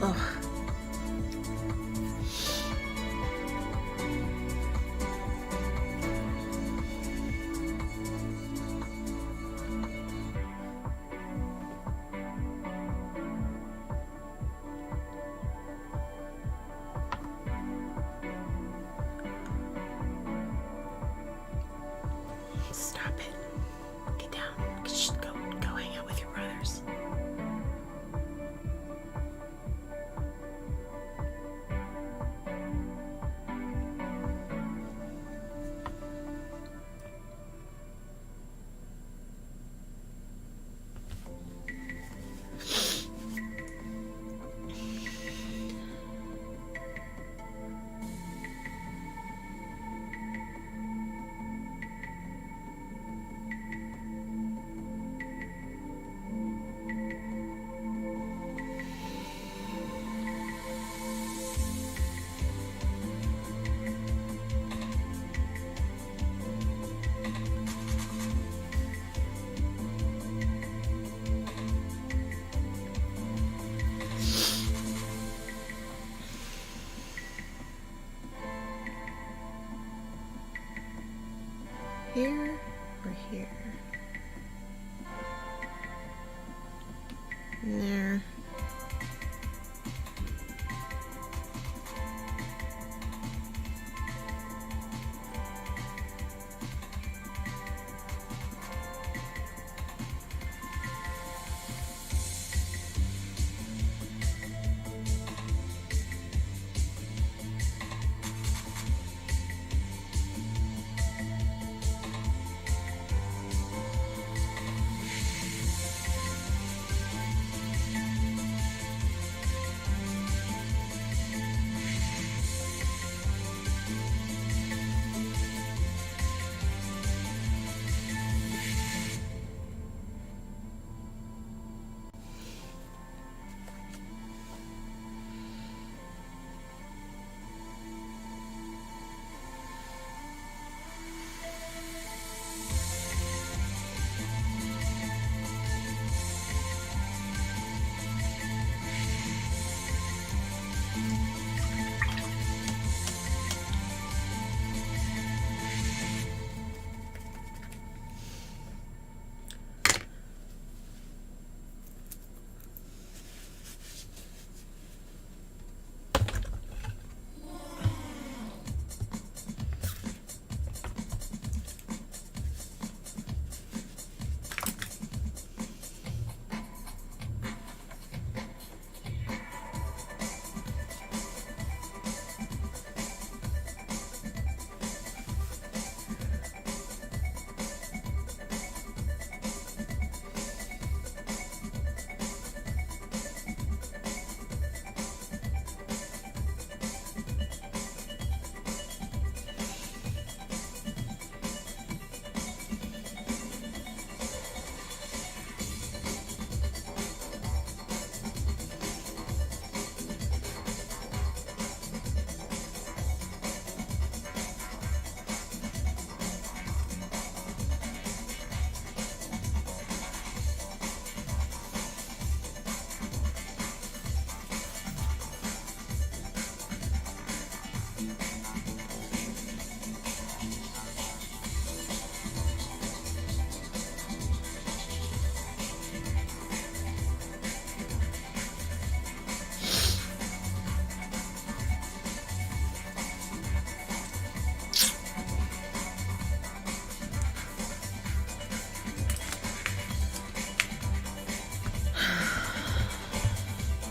Oh. Stop it. Get down. Go hang out with your brothers. Here or here? And there.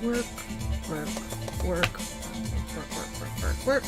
Work, work, work, work, work, work, work, work.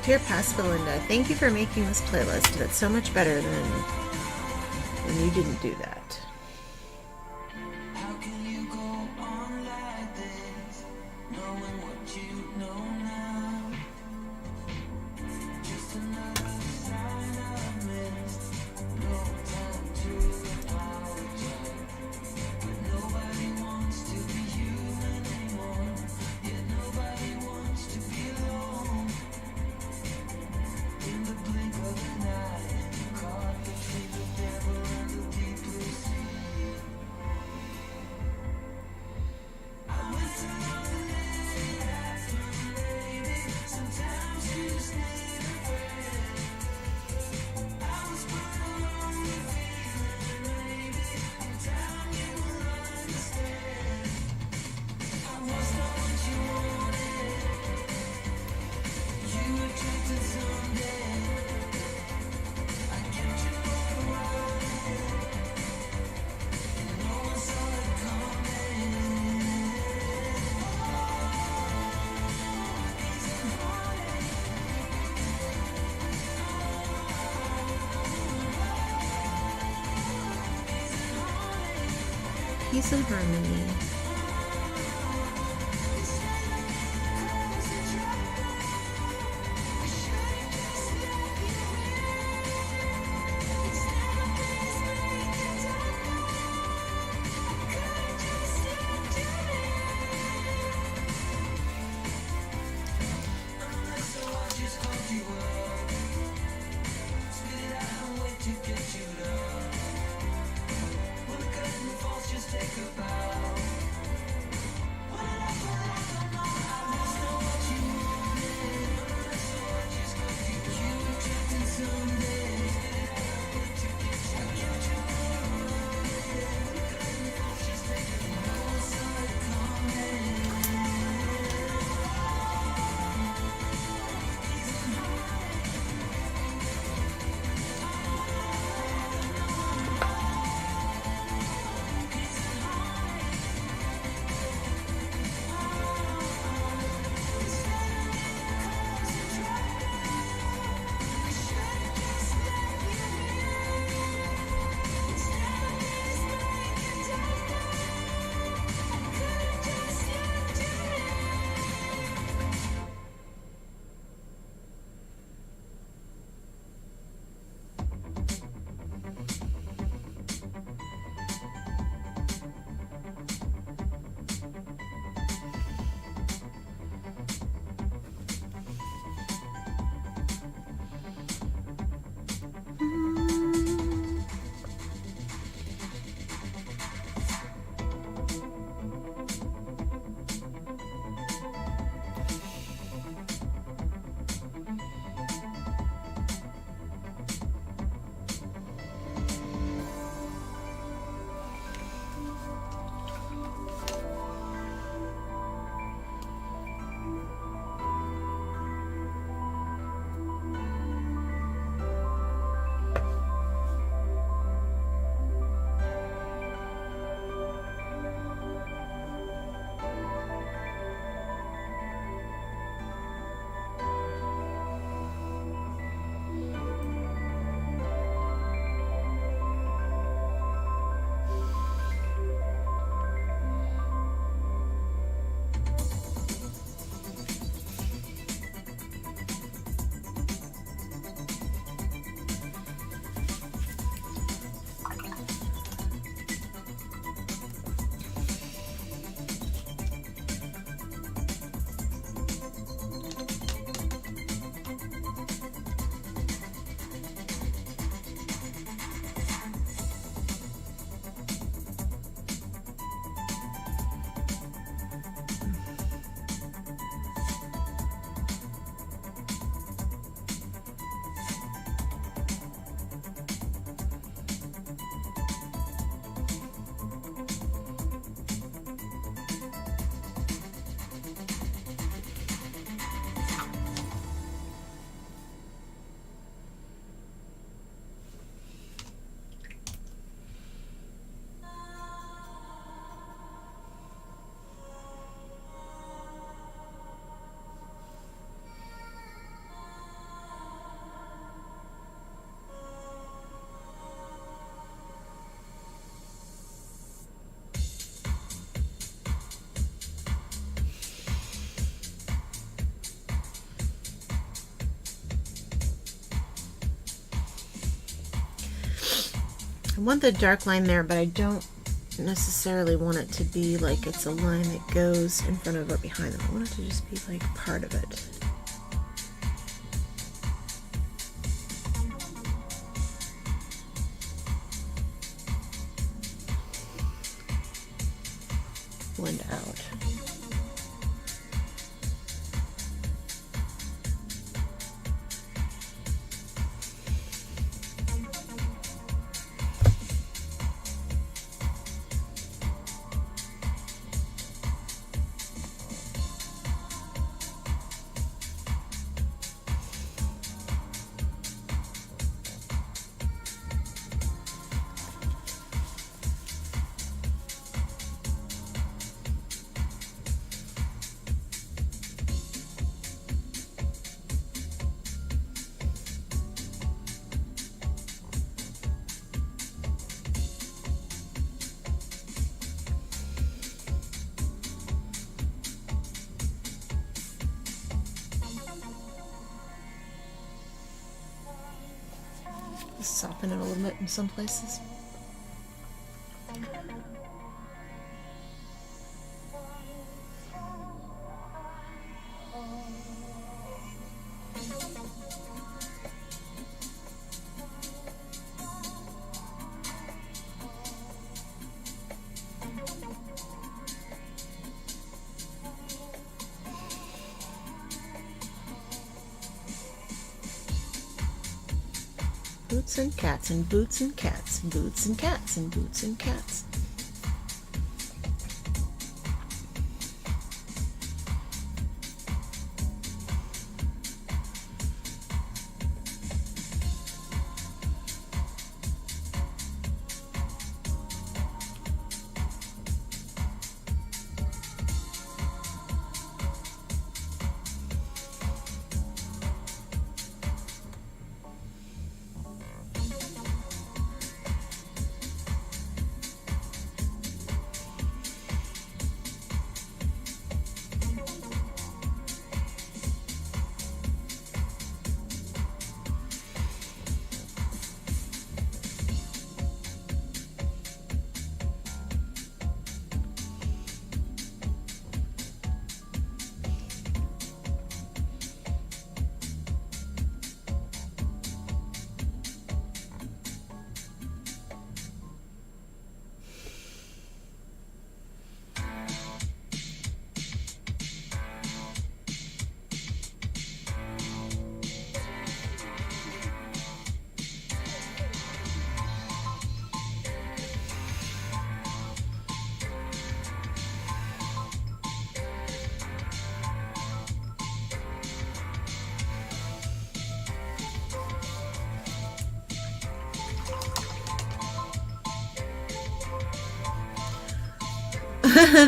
Dear past Belinda, thank you for making this playlist. It's so much better than when you didn't do that. Peace and harmony. Just take a bow. I want the dark line there, but I don't necessarily want it to be like it's a line that goes in front of or behind them. I want it to just be like part of it. Blend out. Soften it a little bit in some places. Boots and cats and boots and cats and boots and cats and boots and cats.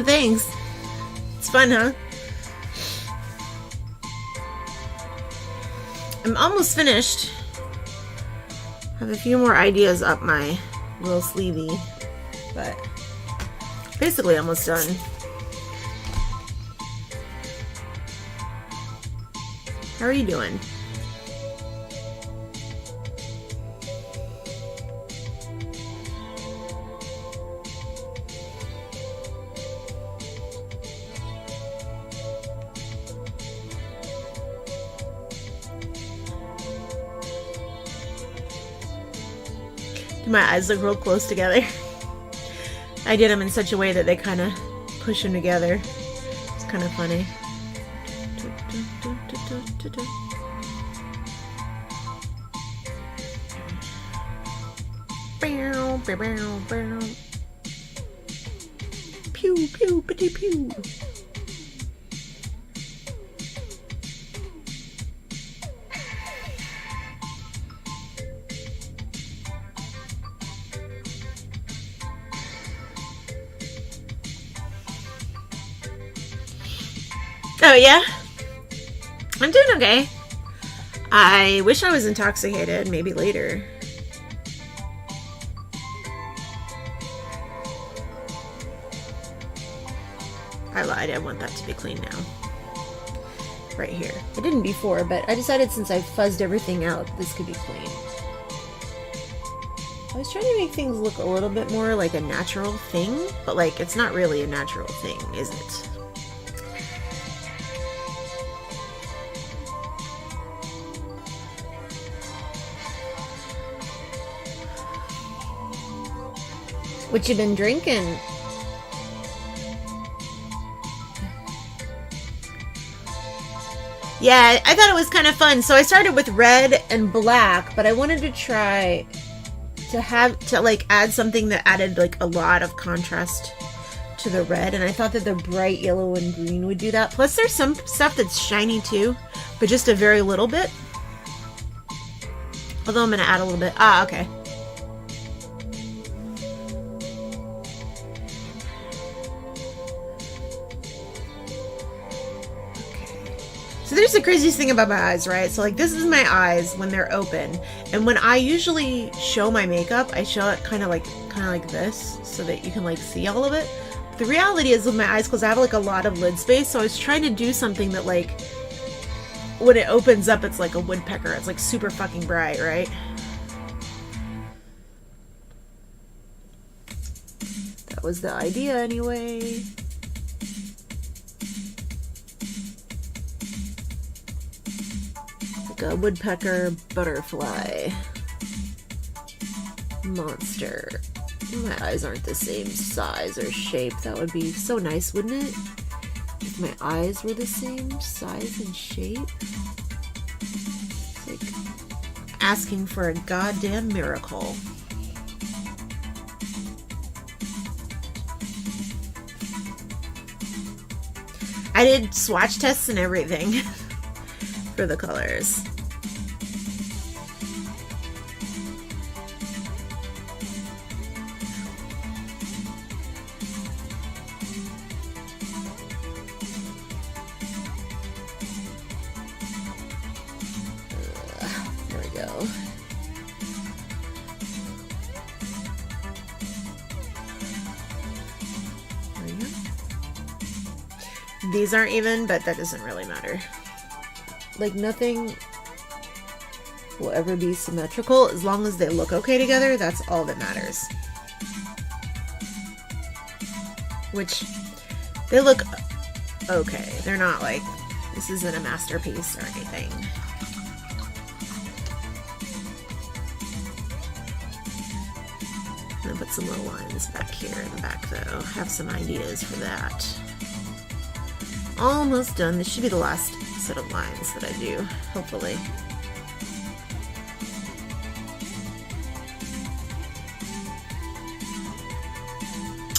Thanks. It's fun, huh? I'm almost finished. I have a few more ideas up my little sleevey, but basically almost done. How are you doing? My eyes look real close together. I did them in such a way that they kind of push them together. It's kind of funny. Pew pew bitty pew. Oh yeah? I'm doing okay. I wish I was intoxicated, maybe later. I lied, I want that to be clean now. Right here. I didn't before, but I decided since I fuzzed everything out, this could be clean. I was trying to make things look a little bit more like a natural thing, but like it's not really a natural thing, is it? What you been drinking? Yeah, I thought it was kind of fun. So I started with red and black, but I wanted to try to like add something that added like a lot of contrast to the red, and I thought that the bright yellow and green would do that. Plus there's some stuff that's shiny too, but just a very little bit. Although I'm gonna add a little bit. Ah, okay. So there's the craziest thing about my eyes, right? So like this is my eyes when they're open. And when I usually show my makeup, I show it kind of like this so that you can like see all of it. But the reality is with my eyes closed, I have like a lot of lid space. So I was trying to do something that like, when it opens up, it's like a woodpecker. It's like super fucking bright, right? That was the idea anyway. A woodpecker butterfly monster. My eyes aren't the same size or shape. That would be so nice, wouldn't it? If my eyes were the same size and shape. It's like asking for a goddamn miracle. I did swatch tests and everything for the colors. There we go. There we go. These aren't even, but that doesn't really matter. Like nothing will ever be symmetrical as long as they look okay together. That's all that matters. Which they look okay. They're not like this isn't a masterpiece or anything. I'm gonna put some little lines back here in the back though. Have some ideas for that. Almost done. This should be the last set of lines that I do, hopefully.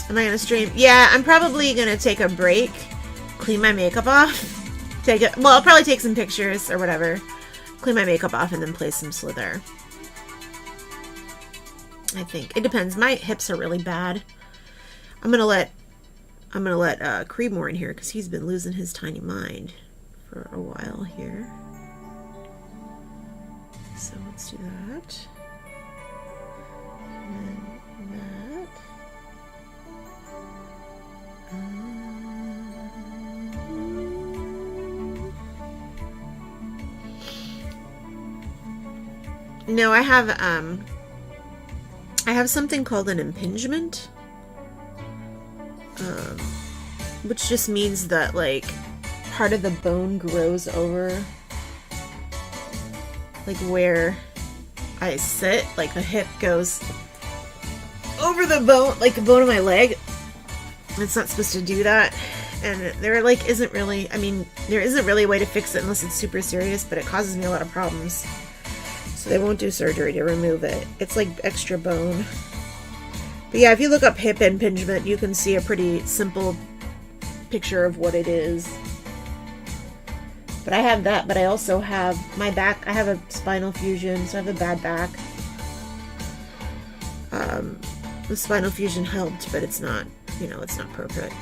Am I gonna stream? Yeah, I'm probably gonna take a break, clean my makeup off, well, I'll probably take some pictures or whatever, clean my makeup off, and then play some Slither. I think it depends. My hips are really bad. I'm gonna let Creedmoor in here because he's been losing his tiny mind for a while here. So let's do that. And then that. No, I have something called an impingement. Which just means that like part of the bone grows over like where I sit, like the hip goes over the bone, like the bone of my leg. It's not supposed to do that, and there like isn't really, I mean, there isn't really a way to fix it unless it's super serious, but it causes me a lot of problems. So they won't do surgery to remove it. It's like extra bone. But yeah, if you look up hip impingement, you can see a pretty simple picture of what it is. But I have that, but I also have my back. I have a spinal fusion, so I have a bad back. The spinal fusion helped, but it's not, you know, it's not perfect.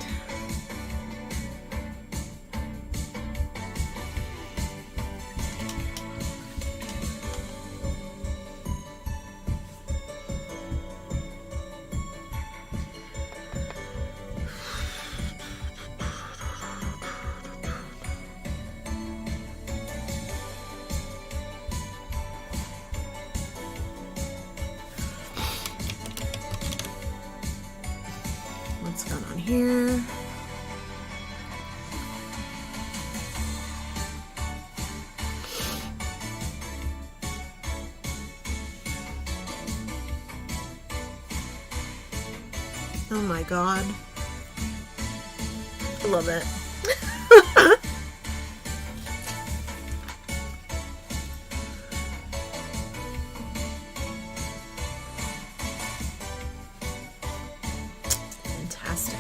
here. Oh my God. I love it. Fantastic.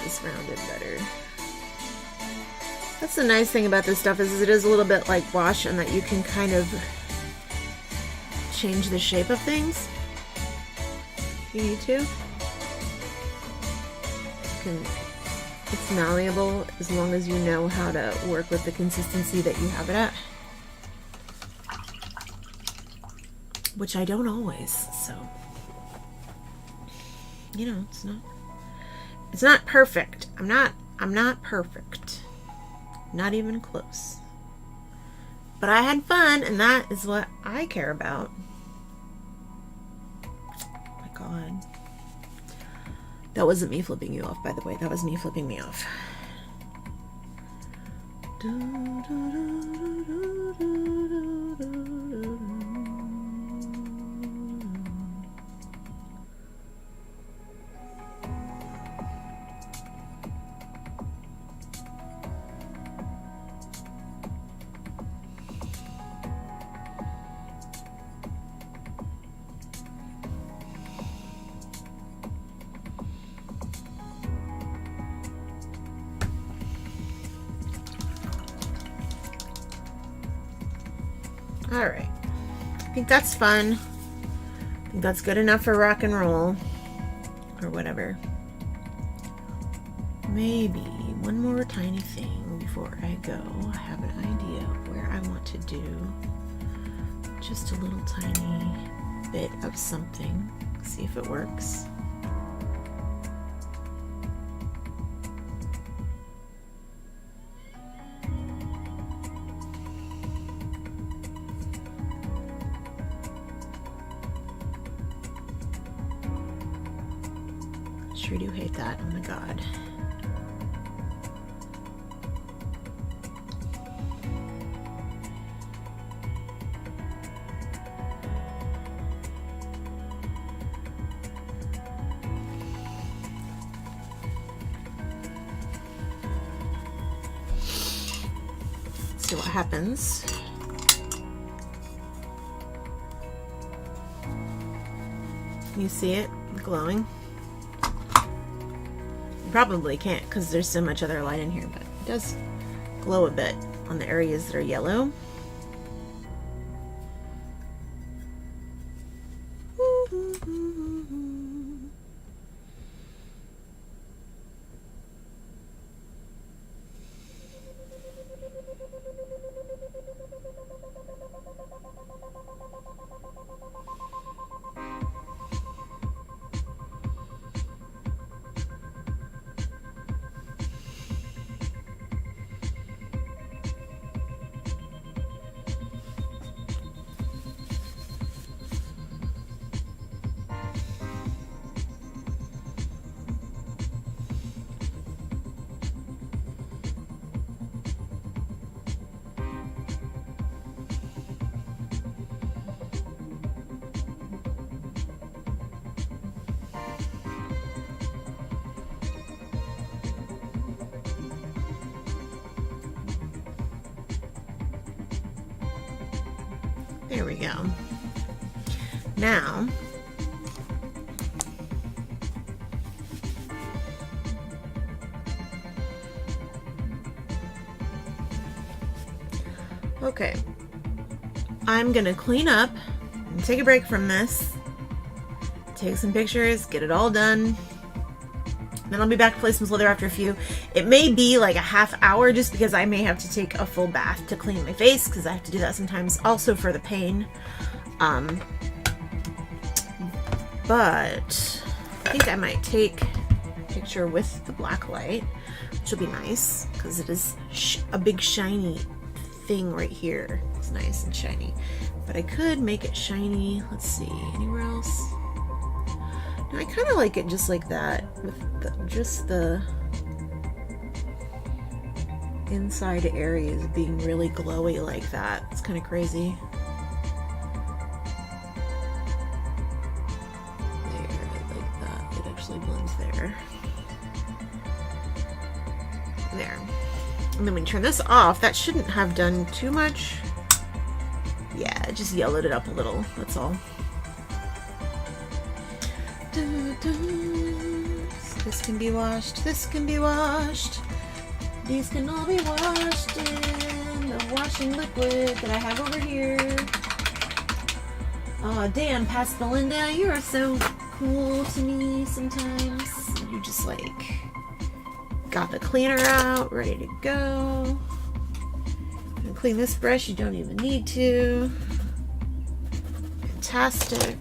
This rounded better. That's the nice thing about this stuff is it is a little bit like wash and that you can kind of change the shape of things if you need to. It's malleable as long as you know how to work with the consistency that you have it at. Which I don't always, so you know, it's not perfect. I'm not perfect. Not even close. But I had fun, and that is what I care about. Oh my God. That wasn't me flipping you off, by the way. That was me flipping me off. All right, I think that's fun. I think that's good enough for rock and roll or whatever. Maybe one more tiny thing before I go. I have an idea of where I want to do just a little tiny bit of something. See if it works. Sure do hate that. Oh my God. Let's see what happens. You see it glowing? Probably can't because there's so much other light in here, but it does glow a bit on the areas that are yellow. There we go. Now, okay, I'm gonna clean up and take a break from this, take some pictures, get it all done. Then I'll be back to play some Slither after a few. It may be like a half hour just because I may have to take a full bath to clean my face because I have to do that sometimes also for the pain. But I think I might take a picture with the black light, which will be nice because it is a big shiny thing right here. It's nice and shiny. But I could make it shiny. Let's see, anywhere else? No, I kind of like it just like that, with just the inside areas being really glowy like that. It's kind of crazy. There, like that. It actually blends there. There. And then when you turn this off, that shouldn't have done too much. Yeah, it just yellowed it up a little, that's all. This can be washed, this can be washed. These can all be washed in the washing liquid that I have over here. Oh, damn, Past Belinda, you are so cool to me sometimes. You just like got the cleaner out, ready to go. And clean this brush, you don't even need to. Fantastic.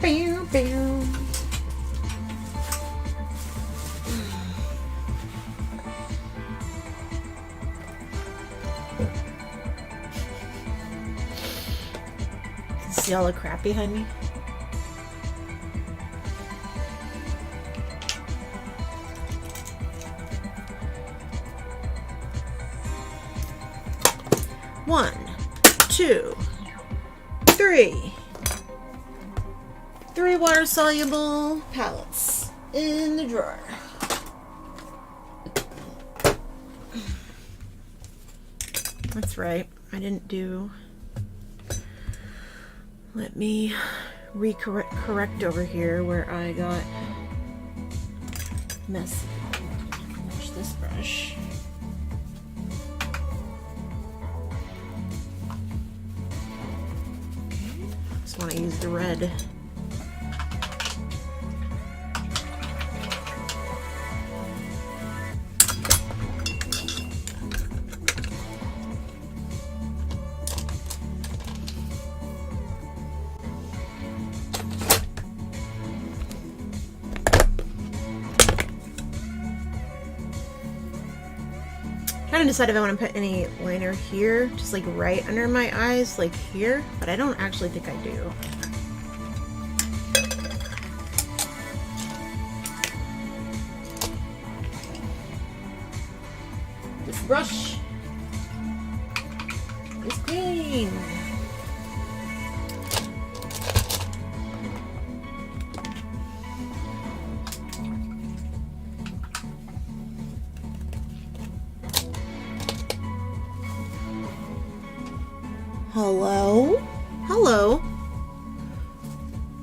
Bam, bam. See all the crap behind me? One, two, three. 3 water-soluble palettes in the drawer. That's right. I didn't do... Let me correct over here where I got messy. Wash this brush. Okay. Just want to use the red. Trying to decide if I want to put any liner here, just like right under my eyes, like here, but I don't actually think I do. This brush is clean. Hello? Hello?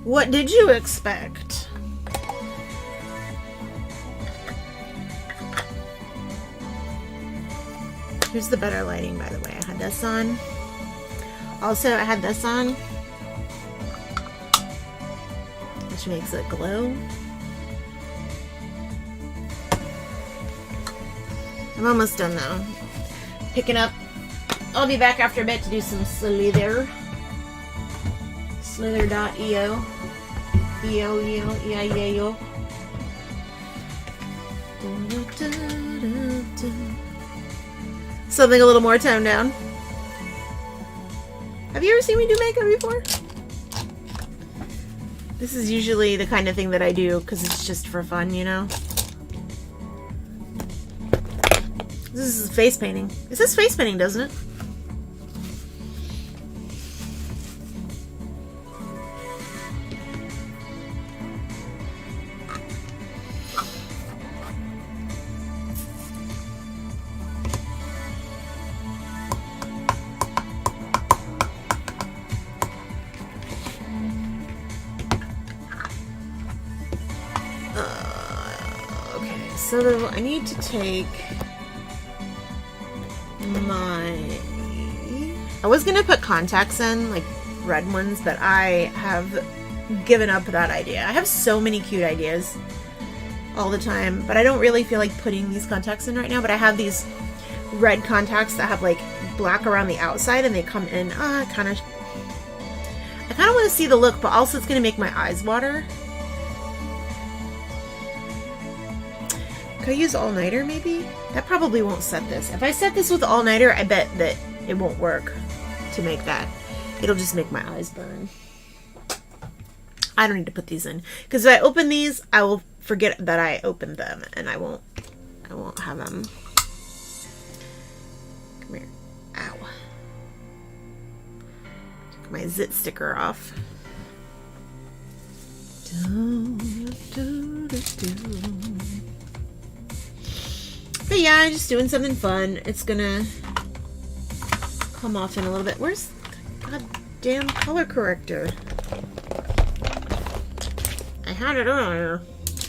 What did you expect? Here's the better lighting, by the way. I had this on. Also, I had this on, which makes it glow. I'm almost done, though. Picking up. I'll be back after a bit to do some Slither. Slither.io. E-O-E-O. Something a little more toned down. Have you ever seen me do makeup before? This is usually the kind of thing that I do because it's just for fun, you know? This is face painting. It says face painting, doesn't it? so I need to take I was gonna put contacts in, like red ones, but I have given up that idea. I have so many cute ideas all the time, but I don't really feel like putting these contacts in right now. But I have these red contacts that have like black around the outside, and they come in. I kind of want to see the look, but also it's gonna make my eyes water. Could I use all-nighter maybe? That probably won't set this. If I set this with all-nighter, I bet that it won't work to make that. It'll just make my eyes burn. I don't need to put these in, because if I open these, I will forget that I opened them, and I won't have them. Come here. Ow. Took my zit sticker off. But yeah, just doing something fun. It's gonna come off in a little bit. Where's the goddamn color corrector? I had it earlier.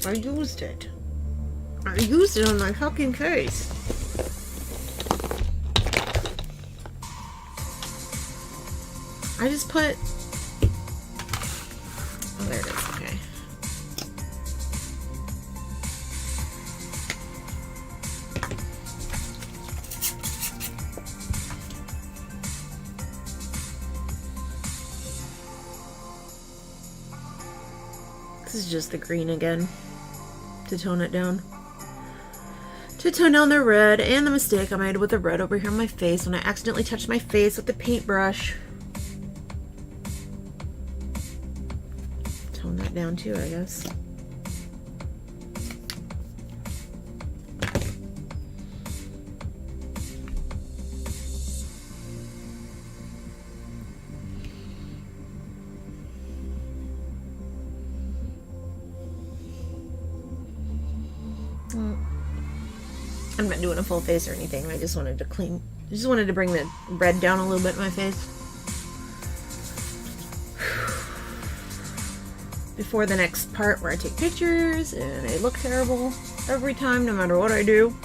I used it. I used it on my fucking face. I just put... Oh, there it is. Okay. This is just the green again, to tone it down. To tone down the red, and the mistake I made with the red over here on my face when I accidentally touched my face with the paintbrush. Tone that down too, I guess. I'm not doing a full face or anything. I just wanted to clean. I just wanted to bring the red down a little bit in my face. Before the next part where I take pictures and they look terrible every time, no matter what I do.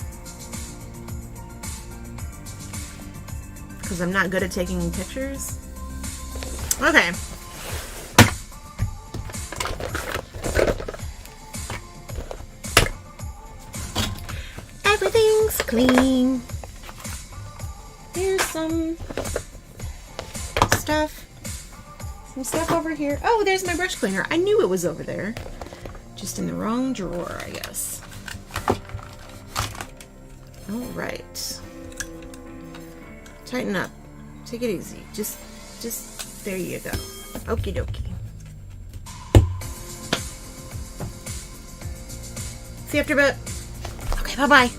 Because I'm not good at taking pictures. Okay. Everything's clean. Here's some stuff. Some stuff over here. Oh, there's my brush cleaner. I knew it was over there. Just in the wrong drawer, I guess. Alright. Tighten up. Take it easy. Just, there you go. Okie dokie. See you after a bit. Okay, bye-bye.